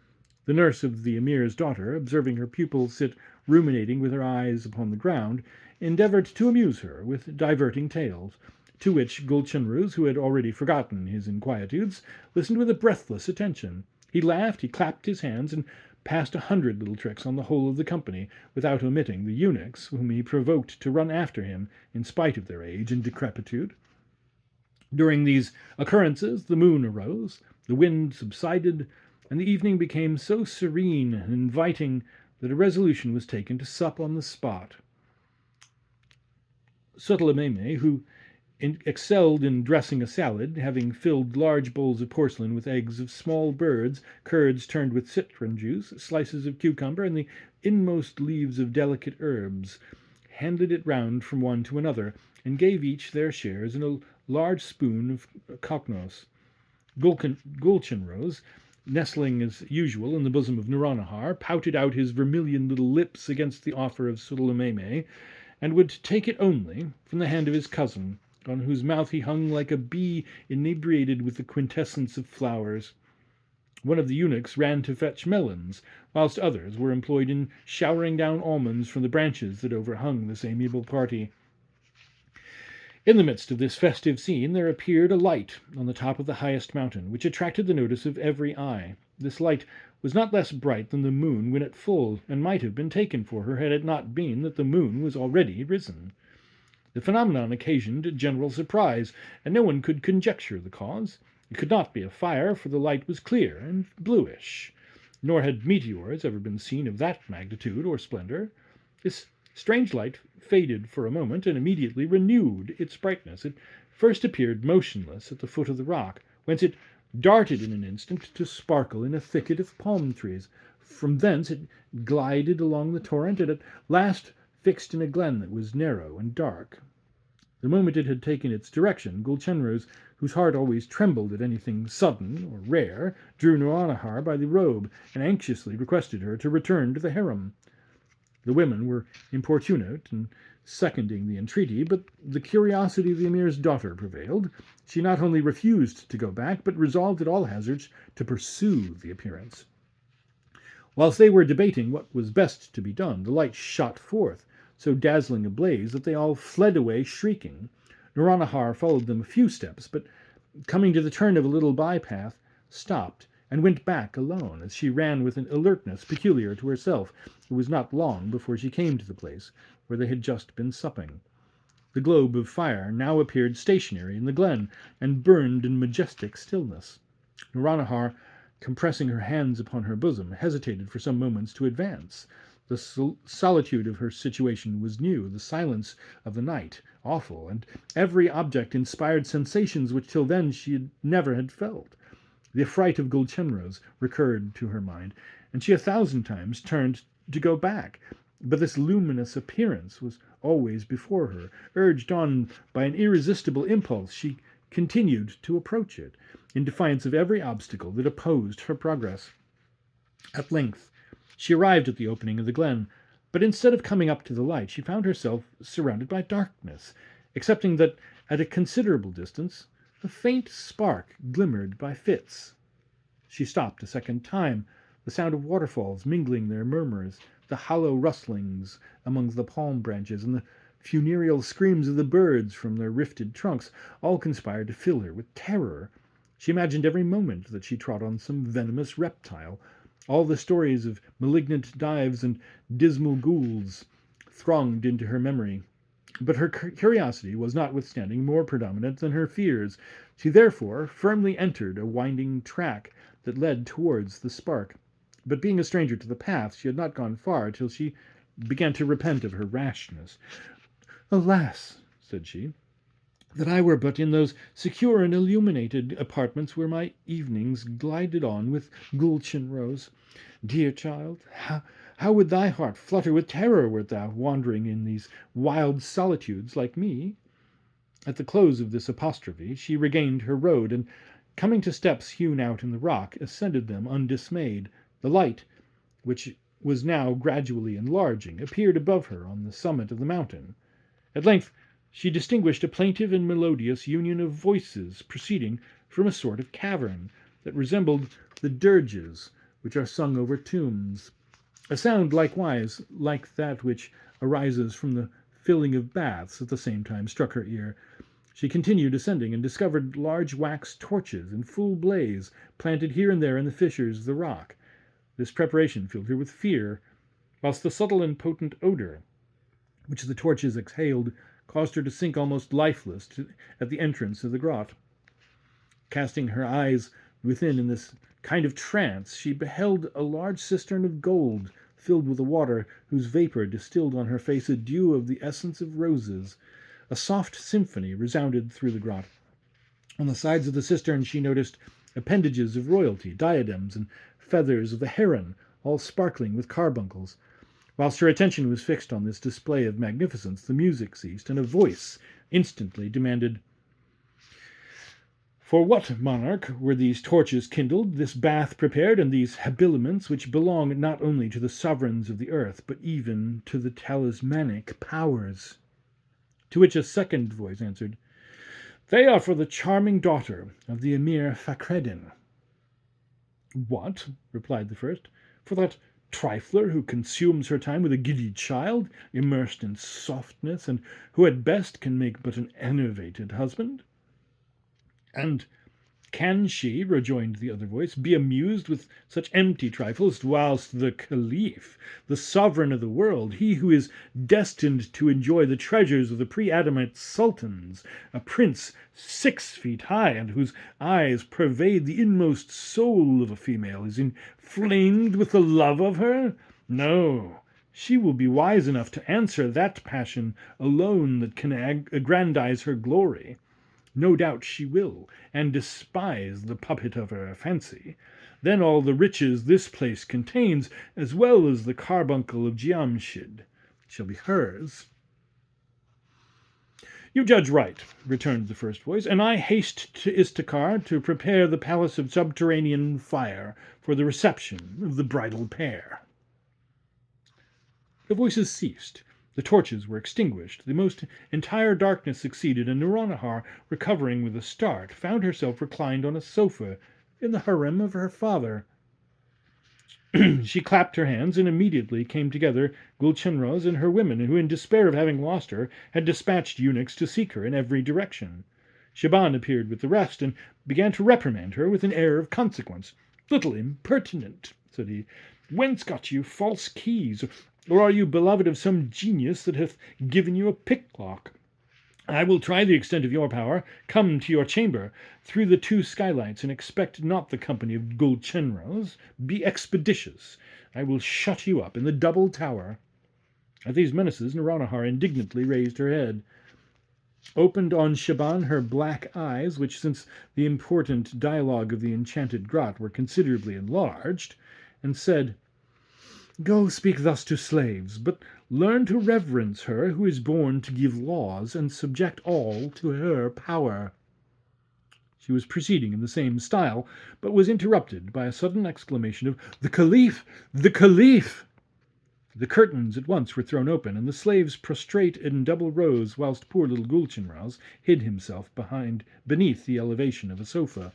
The nurse of the emir's daughter, observing her pupil sit ruminating with her eyes upon the ground, endeavoured to amuse her with diverting tales, to which Gulchenrouz, who had already forgotten his inquietudes, listened with a breathless attention. He laughed, he clapped his hands, and passed 100 little tricks on the whole of the company, without omitting the eunuchs, whom he provoked to run after him, in spite of their age and decrepitude. During these occurrences the moon arose, the wind subsided, and the evening became so serene and inviting that a resolution was taken to sup on the spot. Sotolameme, who excelled in dressing a salad, having filled large bowls of porcelain with eggs of small birds, curds turned with citron juice, slices of cucumber, and the inmost leaves of delicate herbs, handed it round from one to another, and gave each their shares in a large spoon of koknos. Gulchenrouz, nestling as usual in the bosom of Noranahar, pouted out his vermilion little lips against the offer of Sotolameme, and would take it only from the hand of his cousin, on whose mouth he hung like a bee inebriated with the quintessence of flowers. One of the eunuchs ran to fetch melons, whilst others were employed in showering down almonds from the branches that overhung this amiable party. In the midst of this festive scene there appeared a light on the top of the highest mountain, which attracted the notice of every eye. This light was not less bright than the moon when at full, and might have been taken for her had it not been that the moon was already risen. The phenomenon occasioned general surprise, and no one could conjecture the cause. It could not be a fire, for the light was clear and bluish, nor had meteors ever been seen of that magnitude or splendour. This strange light faded for a moment, and immediately renewed its brightness. It first appeared motionless at the foot of the rock, whence it darted in an instant to sparkle in a thicket of palm trees. From thence it glided along the torrent, and at last fixed in a glen that was narrow and dark. The moment it had taken its direction, Gulchenrouz, whose heart always trembled at anything sudden or rare, drew Noranahar by the robe, and anxiously requested her to return to the harem. The women were importunate in seconding the entreaty, but the curiosity of the emir's daughter prevailed. She not only refused to go back, but resolved at all hazards to pursue the appearance. Whilst they were debating what was best to be done, the light shot forth, so dazzling a blaze that they all fled away shrieking. Noranahar followed them a few steps, but coming to the turn of a little bypath, stopped, and went back alone, as she ran with an alertness peculiar to herself. It was not long before she came to the place where they had just been supping. The globe of fire now appeared stationary in the glen, and burned in majestic stillness. Noranahar, compressing her hands upon her bosom, hesitated for some moments to advance. The solitude of her situation was new, the silence of the night awful, and every object inspired sensations which till then she never had felt. The affright of Gulchenrouz recurred to her mind, and she 1,000 times turned to go back, But this luminous appearance was always before her. Urged on by an irresistible impulse, she continued to approach it, in defiance of every obstacle that opposed her progress. At length she arrived at the opening of the glen, but instead of coming up to the light, she found herself surrounded by darkness, excepting that at a considerable distance a faint spark glimmered by fits. She stopped a second time, the sound of waterfalls mingling their murmurs, the hollow rustlings among the palm branches, and the funereal screams of the birds from their rifted trunks, all conspired to fill her with terror. She imagined every moment that she trod on some venomous reptile. All the stories of malignant dives and dismal ghouls thronged into her memory. But her curiosity was notwithstanding more predominant than her fears. She therefore firmly entered a winding track that led towards the spark. But being a stranger to the path, she had not gone far till she began to repent of her rashness. "Alas," said she, "that I were but in those secure and illuminated apartments where my evenings glided on with Gulchenrouz. Dear child, how would thy heart flutter with terror wert thou wandering in these wild solitudes like me?" At the close of this apostrophe she regained her road, and coming to steps hewn out in the rock, ascended them undismayed. The light, which was now gradually enlarging, appeared above her on the summit of the mountain. At length she distinguished a plaintive and melodious union of voices proceeding from a sort of cavern that resembled the dirges which are sung over tombs. A sound likewise like that which arises from the filling of baths at the same time struck her ear. She continued ascending, and discovered large wax torches in full blaze, planted here and there in the fissures of the rock. This preparation filled her with fear, whilst the subtle and potent odour which the torches exhaled caused her to sink almost lifeless at the entrance of the grot. Casting her eyes within in this kind of trance, she beheld a large cistern of gold, filled with a water whose vapour distilled on her face a dew of the essence of roses. A soft symphony resounded through the grot. On the sides of the cistern she noticed appendages of royalty, diadems, and feathers of the heron, all sparkling with carbuncles. Whilst her attention was fixed on this display of magnificence, the music ceased, and a voice instantly demanded, "For what monarch were these torches kindled, this bath prepared, and these habiliments which belong not only to the sovereigns of the earth, but even to the talismanic powers?" To which a second voice answered, "They are for the charming daughter of the Emir Fakhreddin." "What?" replied the first, "for that trifler who consumes her time with a giddy child, immersed in softness, and who at best can make but an enervated husband?" "And can she," rejoined the other voice, "be amused with such empty trifles, whilst the Caliph, the sovereign of the world, he who is destined to enjoy the treasures of the pre-Adamite sultans, a prince 6 feet high, and whose eyes pervade the inmost soul of a female, is inflamed with the love of her? No, she will be wise enough to answer that passion alone that can aggrandize her glory. No doubt she will, and despise the puppet of her fancy. Then all the riches this place contains, as well as the carbuncle of Giamschid, shall be hers." "You judge right," returned the first voice, "and I haste to Istakar to prepare the palace of subterranean fire for the reception of the bridal pair." The voices ceased. The torches were extinguished. The most entire darkness succeeded, and Nouronihar, recovering with a start, found herself reclined on a sofa in the harem of her father. She clapped her hands, and immediately came together Gulchenrouz and her women, who, in despair of having lost her, had dispatched eunuchs to seek her in every direction. Shaban appeared with the rest, and began to reprimand her with an air of consequence. "Little impertinent," said he, "whence got you false keys? Or are you beloved of some genius that hath given you a picklock? I will try the extent of your power. Come to your chamber through the 2 skylights, and expect not the company of Gulchenrouz. Be expeditious. I will shut you up in the double tower." At these menaces Nouronihar indignantly raised her head, opened on Shaban her black eyes, which since the important dialogue of the enchanted grot were considerably enlarged, and said, Go speak thus to slaves, but learn to reverence her who is born to give laws, and subject all to her power." She was proceeding in the same style, but was interrupted by a sudden exclamation of, "The Caliph! The Caliph!" The curtains at once were thrown open, and the slaves prostrate in double rows, whilst poor little Gulchenrouz hid himself beneath the elevation of a sofa.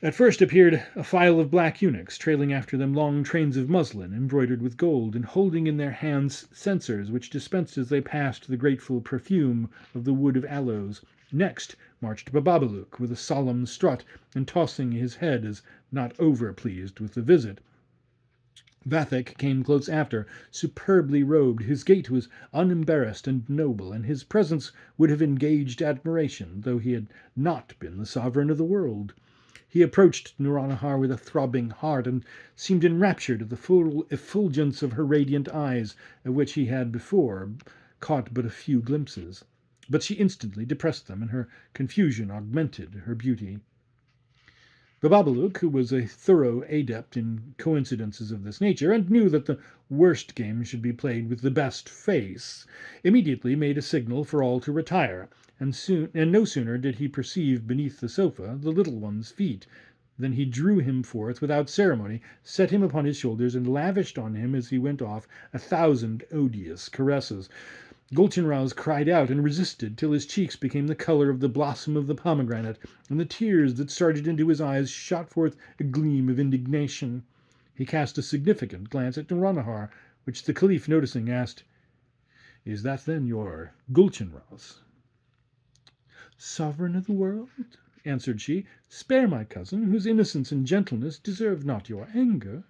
At first appeared a file of black eunuchs, trailing after them long trains of muslin embroidered with gold, and holding in their hands censers which dispensed as they passed the grateful perfume of the wood of aloes. Next marched Bababalouk with a solemn strut, and tossing his head as not over pleased with the visit. Vathek came close after, superbly robed. His gait was unembarrassed and noble, and his presence would have engaged admiration, though he had not been the sovereign of the world. He approached Nouronihar with a throbbing heart, and seemed enraptured at the full effulgence of her radiant eyes, of which he had before caught but a few glimpses. But she instantly depressed them, and her confusion augmented her beauty. Bababalouk, who was a thorough adept in coincidences of this nature, and knew that the worst game should be played with the best face, immediately made a signal for all to retire, and no sooner did he perceive beneath the sofa the little one's feet, than he drew him forth without ceremony, set him upon his shoulders, and lavished on him as he went off 1,000 odious caresses. Gulchenrouz cried out and resisted till his cheeks became the colour of the blossom of the pomegranate, and the tears that started into his eyes shot forth a gleam of indignation. He cast a significant glance at Nouronihar, which the Caliph noticing asked, "Is that then your Gulchenrouz?" "Sovereign of the world," answered she, "spare my cousin, whose innocence and gentleness deserve not your anger."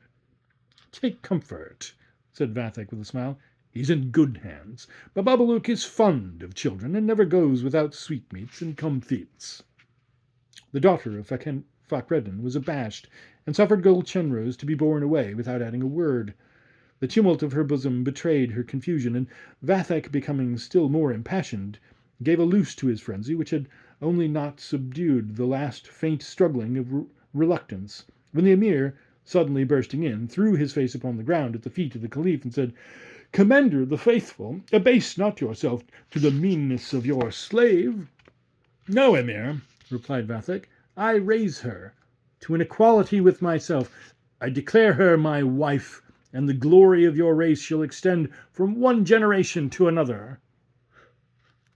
"Take comfort," said Vathek with a smile. "He's in good hands. Bababalouk is fond of children, and never goes without sweetmeats and comfits." The daughter of Fakreddin was abashed, and suffered Gulchenrouz to be borne away without adding a word. The tumult of her bosom betrayed her confusion, and Vathek, becoming still more impassioned, gave a loose to his frenzy, which had only not subdued the last faint struggling of reluctance, when the Emir, suddenly bursting in, threw his face upon the ground at the feet of the Caliph, and said, "Commander of the faithful, abase not yourself to the meanness of your slave." "No, Emir," replied Vathek, "I raise her to an equality with myself. I declare her my wife, and the glory of your race shall extend from one generation to another."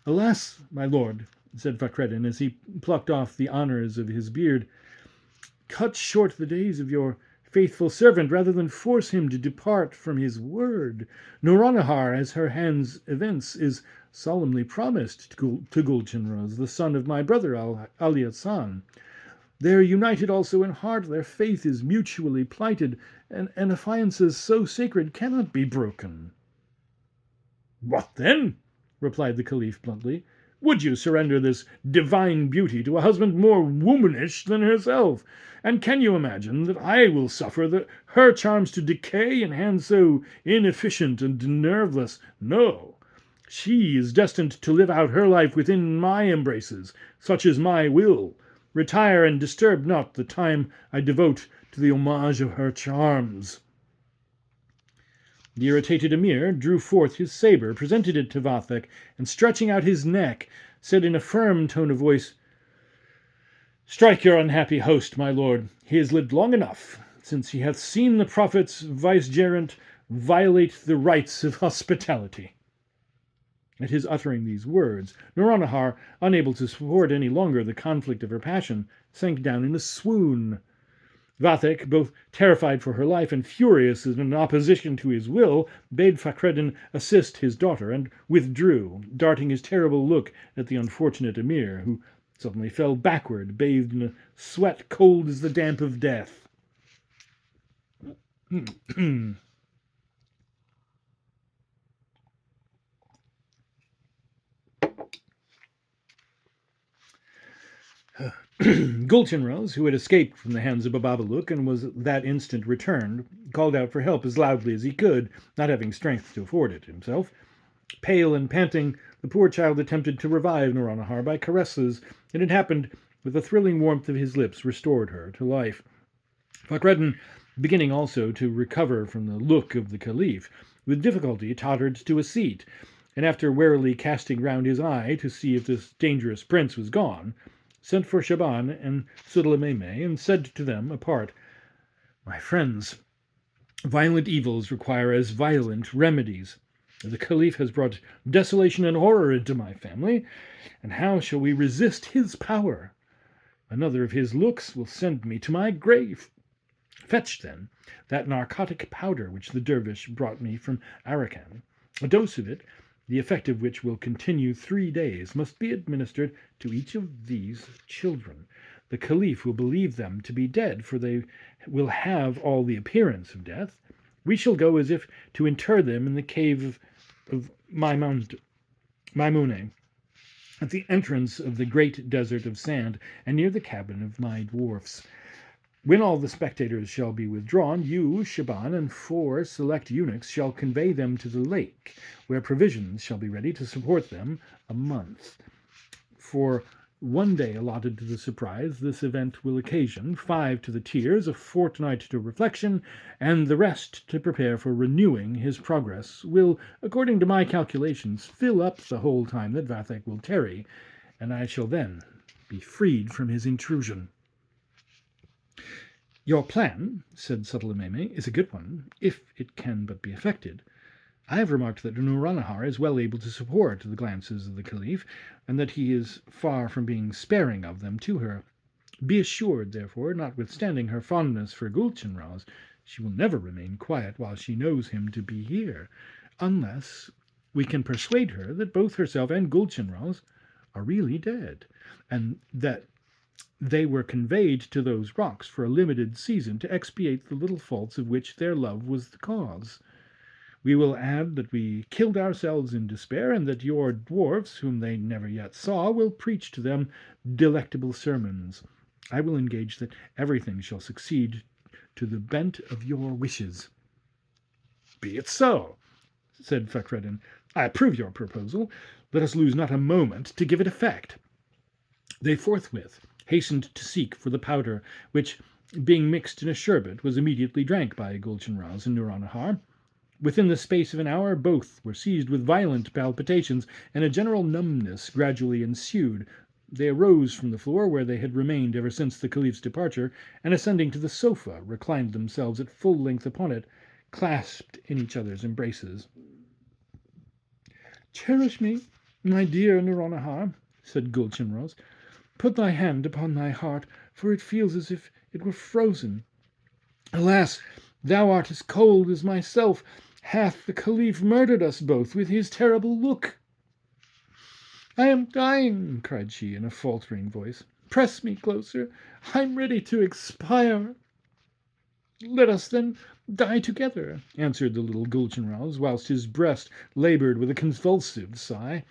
"Alas, my lord," said Fakreddin, as he plucked off the honours of his beard, "cut short the days of your faithful servant rather than force him to depart from his word. Nouronihar, as her hands evince, is solemnly promised to Gulchenrouz, the son of my brother Ali Hassan. They are united also in heart, their faith is mutually plighted, and affiances so sacred cannot be broken." "What then?" replied the Caliph bluntly. "Would you surrender this divine beauty to a husband more womanish than herself? And can you imagine that I will suffer her charms to decay in hands so inefficient and nerveless? No, she is destined to live out her life within my embraces. Such is my will. Retire and disturb not the time I devote to the homage of her charms." The irritated Emir drew forth his sabre, presented it to Vathek, and stretching out his neck, said in a firm tone of voice, "Strike your unhappy host, my lord. He has lived long enough, since he hath seen the Prophet's vicegerent violate the rights of hospitality." At his uttering these words, Nouronihar, unable to support any longer the conflict of her passion, sank down in a swoon. Vathek, both terrified for her life and furious in opposition to his will, bade Fakreddin assist his daughter, and withdrew, darting his terrible look at the unfortunate Emir, who suddenly fell backward, bathed in a sweat cold as the damp of death. Gulchenrouz, who had escaped from the hands of Bababalouk and was that instant returned, called out for help as loudly as he could, not having strength to afford it himself. Pale and panting, the poor child attempted to revive Nouronihar by caresses, and it happened that the thrilling warmth of his lips restored her to life. Fakreddin Beginning also to recover from the look of the Caliph, with difficulty tottered to a seat, and after warily casting round his eye to see if this dangerous prince was gone, sent for Shaban and Sudalimeme, and said to them apart, "My friends, violent evils require as violent remedies. The Caliph has brought desolation and horror into my family, and how shall we resist his power? Another of his looks will send me to my grave. Fetch, then, that narcotic powder which the dervish brought me from Arakan. A dose of it, the effect of which will continue 3 days, must be administered to each of these children. The Caliph will believe them to be dead, for they will have all the appearance of death. We shall go as if to inter them in the cave of Maimune, at the entrance of the great desert of sand, and near the cabin of my dwarfs. When all the spectators shall be withdrawn, you, Shaban, and 4 select eunuchs shall convey them to the lake, where provisions shall be ready to support them a month. For 1 day allotted to the surprise this event will occasion, 5 to the tears, a fortnight to reflection, and the rest to prepare for renewing his progress, will, according to my calculations, fill up the whole time that Vathek will tarry, and I shall then be freed from his intrusion." "Your plan," said Sudalimeme, "is a good one, if it can but be effected. I have remarked that Nouronihar is well able to support the glances of the Caliph, and that he is far from being sparing of them to her. Be assured, therefore, notwithstanding her fondness for Gulchenrouz, she will never remain quiet while she knows him to be here, unless we can persuade her that both herself and Gulchenrouz are really dead, and that they were conveyed to those rocks for a limited season to expiate the little faults of which their love was the cause. We will add that we killed ourselves in despair, and that your dwarfs, whom they never yet saw, will preach to them delectable sermons. I will engage that everything shall succeed to the bent of your wishes." "Be it so," said Fakreddin. "I approve your proposal. Let us lose not a moment to give it effect." They forthwith hastened to seek for the powder, which, being mixed in a sherbet, was immediately drank by Gulchenrouz and Nouronihar. Within the space of an hour both were seized with violent palpitations, and a general numbness gradually ensued. They arose from the floor, where they had remained ever since the Caliph's departure, and ascending to the sofa, reclined themselves at full length upon it, clasped in each other's embraces. "Cherish me, my dear Nouronihar," said Gulchenrouz. "Put thy hand upon thy heart, for it feels as if it were frozen. Alas, thou art as cold as myself. Hath the Caliph murdered us both with his terrible look?" "I am dying," cried she in a faltering voice. "Press me closer. I am ready to expire." "Let us then die together," answered the little Gulchenrouz, whilst his breast laboured with a convulsive sigh.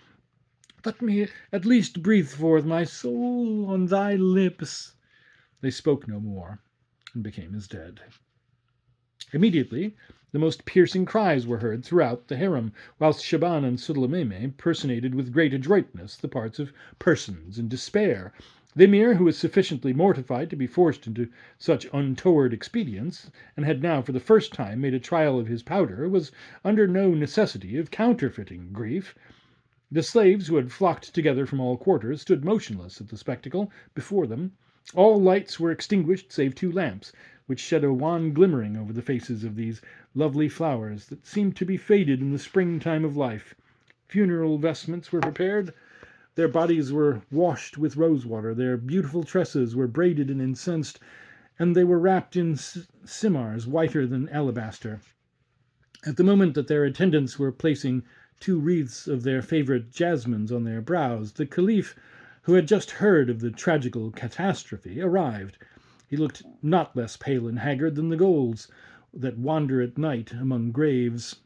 "Let me at least breathe forth my soul on thy lips." They spoke no more, and became as dead. Immediately the most piercing cries were heard throughout the harem, whilst Shaban and Sudalimeme personated with great adroitness the parts of persons in despair. The Emir, who was sufficiently mortified to be forced into such untoward expedients, and had now for the first time made a trial of his powder, was under no necessity of counterfeiting grief. The slaves, who had flocked together from all quarters, stood motionless at the spectacle before them. All lights were extinguished save 2 lamps, which shed a wan glimmering over the faces of these lovely flowers that seemed to be faded in the springtime of life. Funeral vestments were prepared. Their bodies were washed with rosewater, their beautiful tresses were braided and incensed, and they were wrapped in simars whiter than alabaster. At the moment that their attendants were placing 2 wreaths of their favourite jasmines on their brows, the Caliph, who had just heard of the tragical catastrophe, arrived. He looked not less pale and haggard than the ghouls that wander at night among graves.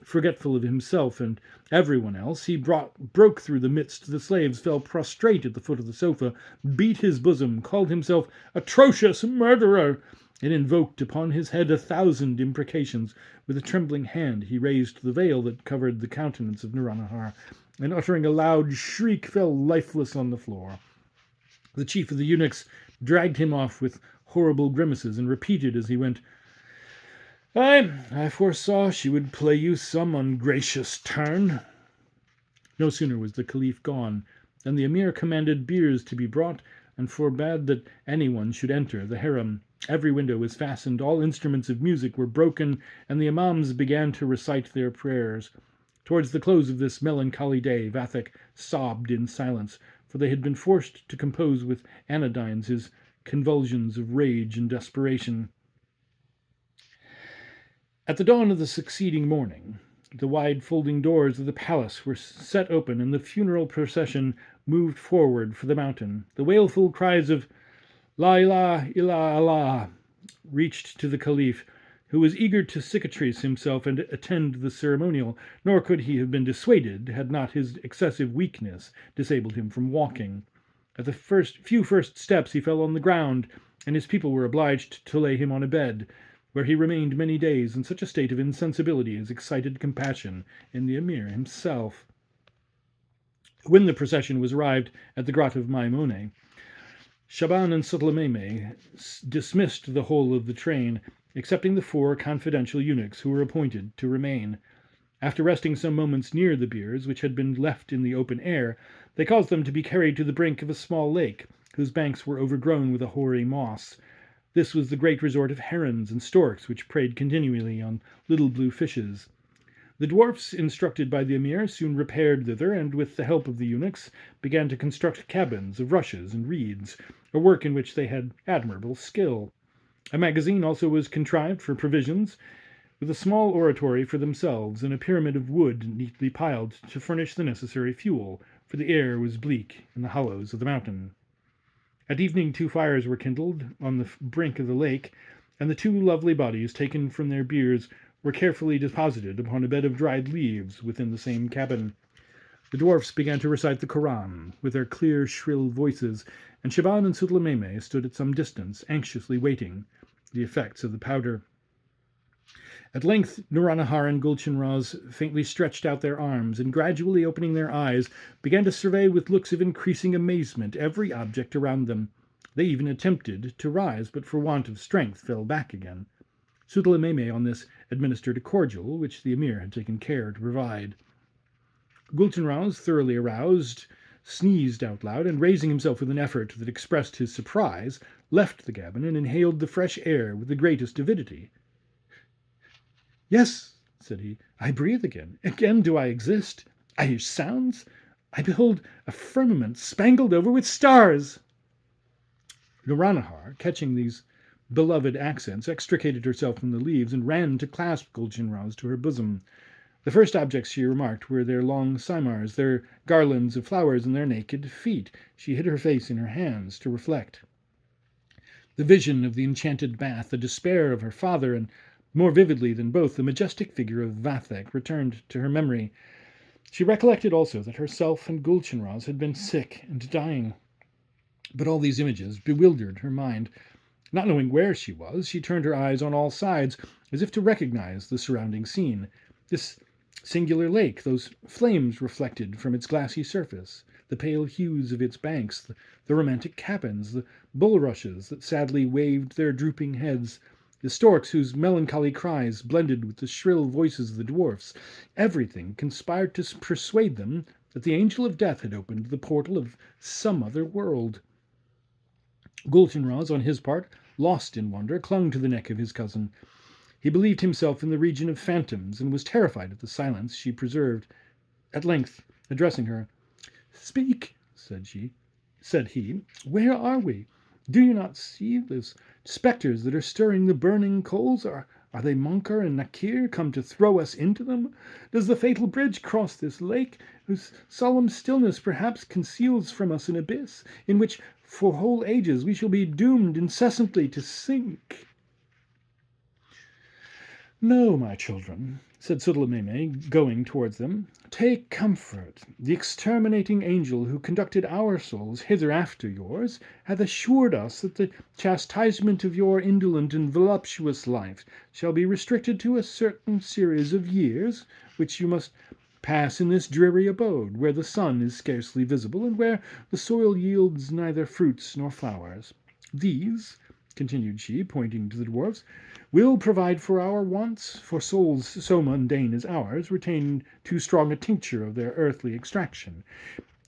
Forgetful of himself and everyone else, he broke through the midst of the slaves, fell prostrate at the foot of the sofa, beat his bosom, called himself atrocious murderer, and invoked upon his head 1,000 imprecations. With a trembling hand he raised the veil that covered the countenance of Nouronihar, and uttering a loud shriek fell lifeless on the floor. The chief of the eunuchs dragged him off with horrible grimaces, and repeated as he went, I foresaw she would play you some ungracious turn. No sooner was the Caliph gone than the Emir commanded biers to be brought, and forbade that any one should enter the harem. Every window was fastened, all instruments of music were broken, and the imams began to recite their prayers. Towards the close of this melancholy day, Vathek sobbed in silence, for they had been forced to compose with anodynes his convulsions of rage and desperation. At the dawn of the succeeding morning, the wide folding doors of the palace were set open, and the funeral procession moved forward for the mountain. The wailful cries of La ilaha illa Allah reached to the Caliph, who was eager to cicatrice himself and attend the ceremonial, nor could he have been dissuaded had not his excessive weakness disabled him from walking. At the first steps he fell on the ground, and his people were obliged to lay him on a bed, where he remained many days in such a state of insensibility as excited compassion in the Emir himself. When the procession was arrived at the grot of Maimone, Shaban and Sulameme dismissed the whole of the train, excepting the 4 confidential eunuchs who were appointed to remain. After resting some moments near the biers, which had been left in the open air, they caused them to be carried to the brink of a small lake, whose banks were overgrown with a hoary moss. This was the great resort of herons and storks, which preyed continually on little blue fishes. The dwarfs, instructed by the Emir, soon repaired thither, and with the help of the eunuchs began to construct cabins of rushes and reeds, a work in which they had admirable skill. A magazine also was contrived for provisions, with a small oratory for themselves, and a pyramid of wood neatly piled to furnish the necessary fuel, for the air was bleak in the hollows of the mountain. At evening 2 fires were kindled on the brink of the lake, and the 2 lovely bodies, taken from their biers, were carefully deposited upon a bed of dried leaves within the same cabin. The dwarfs began to recite the Koran with their clear, shrill voices, and Shaban and Sulameme stood at some distance, anxiously waiting the effects of the powder. At length Nuranahar and Gulchenroz faintly stretched out their arms, and gradually opening their eyes, began to survey with looks of increasing amazement every object around them. They even attempted to rise, but for want of strength fell back again. Sudalameme on this administered a cordial, which the Emir had taken care to provide. Gulchenroz, thoroughly aroused, sneezed out loud, and raising himself with an effort that expressed his surprise, left the cabin and inhaled the fresh air with the greatest avidity. "Yes," said he, "I breathe again. Again do I exist. I hear sounds. I behold a firmament spangled over with stars." Nuranahar, catching these beloved accents, extricated herself from the leaves and ran to clasp Gulchenroz to her bosom. The first objects she remarked were their long simars, their garlands of flowers, and their naked feet. She hid her face in her hands to reflect. The vision of the enchanted bath, the despair of her father, and more vividly than both, the majestic figure of Vathek returned to her memory. She recollected also that herself and Gulchenroz had been sick and dying. But all these images bewildered her mind. Not knowing where she was, she turned her eyes on all sides, as if to recognize the surrounding scene. This singular lake, those flames reflected from its glassy surface, the pale hues of its banks, the romantic cabins, the bulrushes that sadly waved their drooping heads, the storks whose melancholy cries blended with the shrill voices of the dwarfs, everything conspired to persuade them that the angel of death had opened the portal of some other world. Gulchenroz, on his part, lost in wonder, clung to the neck of his cousin. He believed himself in the region of phantoms, and was terrified at the silence she preserved. At length, addressing her, "Speak," said he, "where are we? Do you not see those spectres that are stirring the burning coals? Are they Munkar and Nakir come to throw us into them? Does the fatal bridge cross this lake, whose solemn stillness perhaps conceals from us an abyss, in which for whole ages we shall be doomed incessantly to sink?" "No, my children," said Sudalameme, going towards them. "Take comfort. The exterminating angel who conducted our souls hither after yours hath assured us that the chastisement of your indolent and voluptuous life shall be restricted to a certain series of years, which you must pass in this dreary abode, where the sun is scarcely visible, and where the soil yields neither fruits nor flowers. These continued she, pointing to the dwarfs, will provide for our wants, for souls so mundane as ours retain too strong a tincture of their earthly extraction.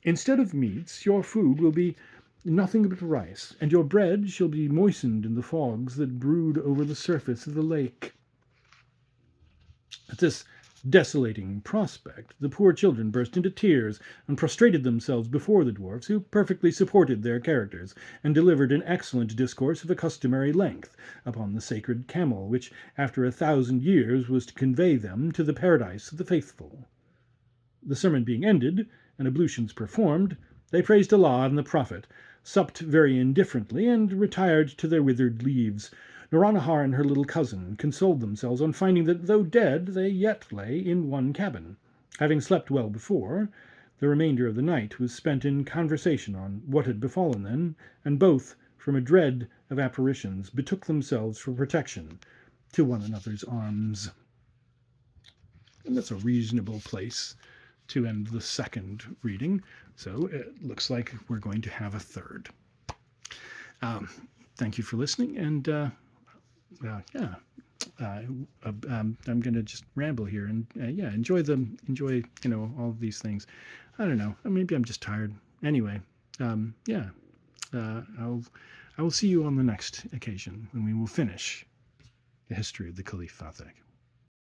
Instead of meats, your food will be nothing but rice, and your bread shall be moistened in the fogs that brood over the surface of the lake. At this desolating prospect, the poor children burst into tears and prostrated themselves before the dwarfs, who perfectly supported their characters, and delivered an excellent discourse of a customary length upon the sacred camel, which, after 1,000 years, was to convey them to the paradise of the faithful. The sermon being ended, and ablutions performed, they praised Allah and the Prophet, supped very indifferently, and retired to their withered leaves. Noranahar and her little cousin consoled themselves on finding that, though dead, they yet lay in one cabin. Having slept well before, the remainder of the night was spent in conversation on what had befallen them, and both, from a dread of apparitions, betook themselves for protection to one another's arms. And that's a reasonable place to end the second reading. So it looks like we're going to have a third. Thank you for listening, and I'm going to just ramble here, and enjoy all of these things. I don't know. Maybe I'm just tired. Anyway, I will see you on the next occasion when we will finish the history of the Caliph Vathek.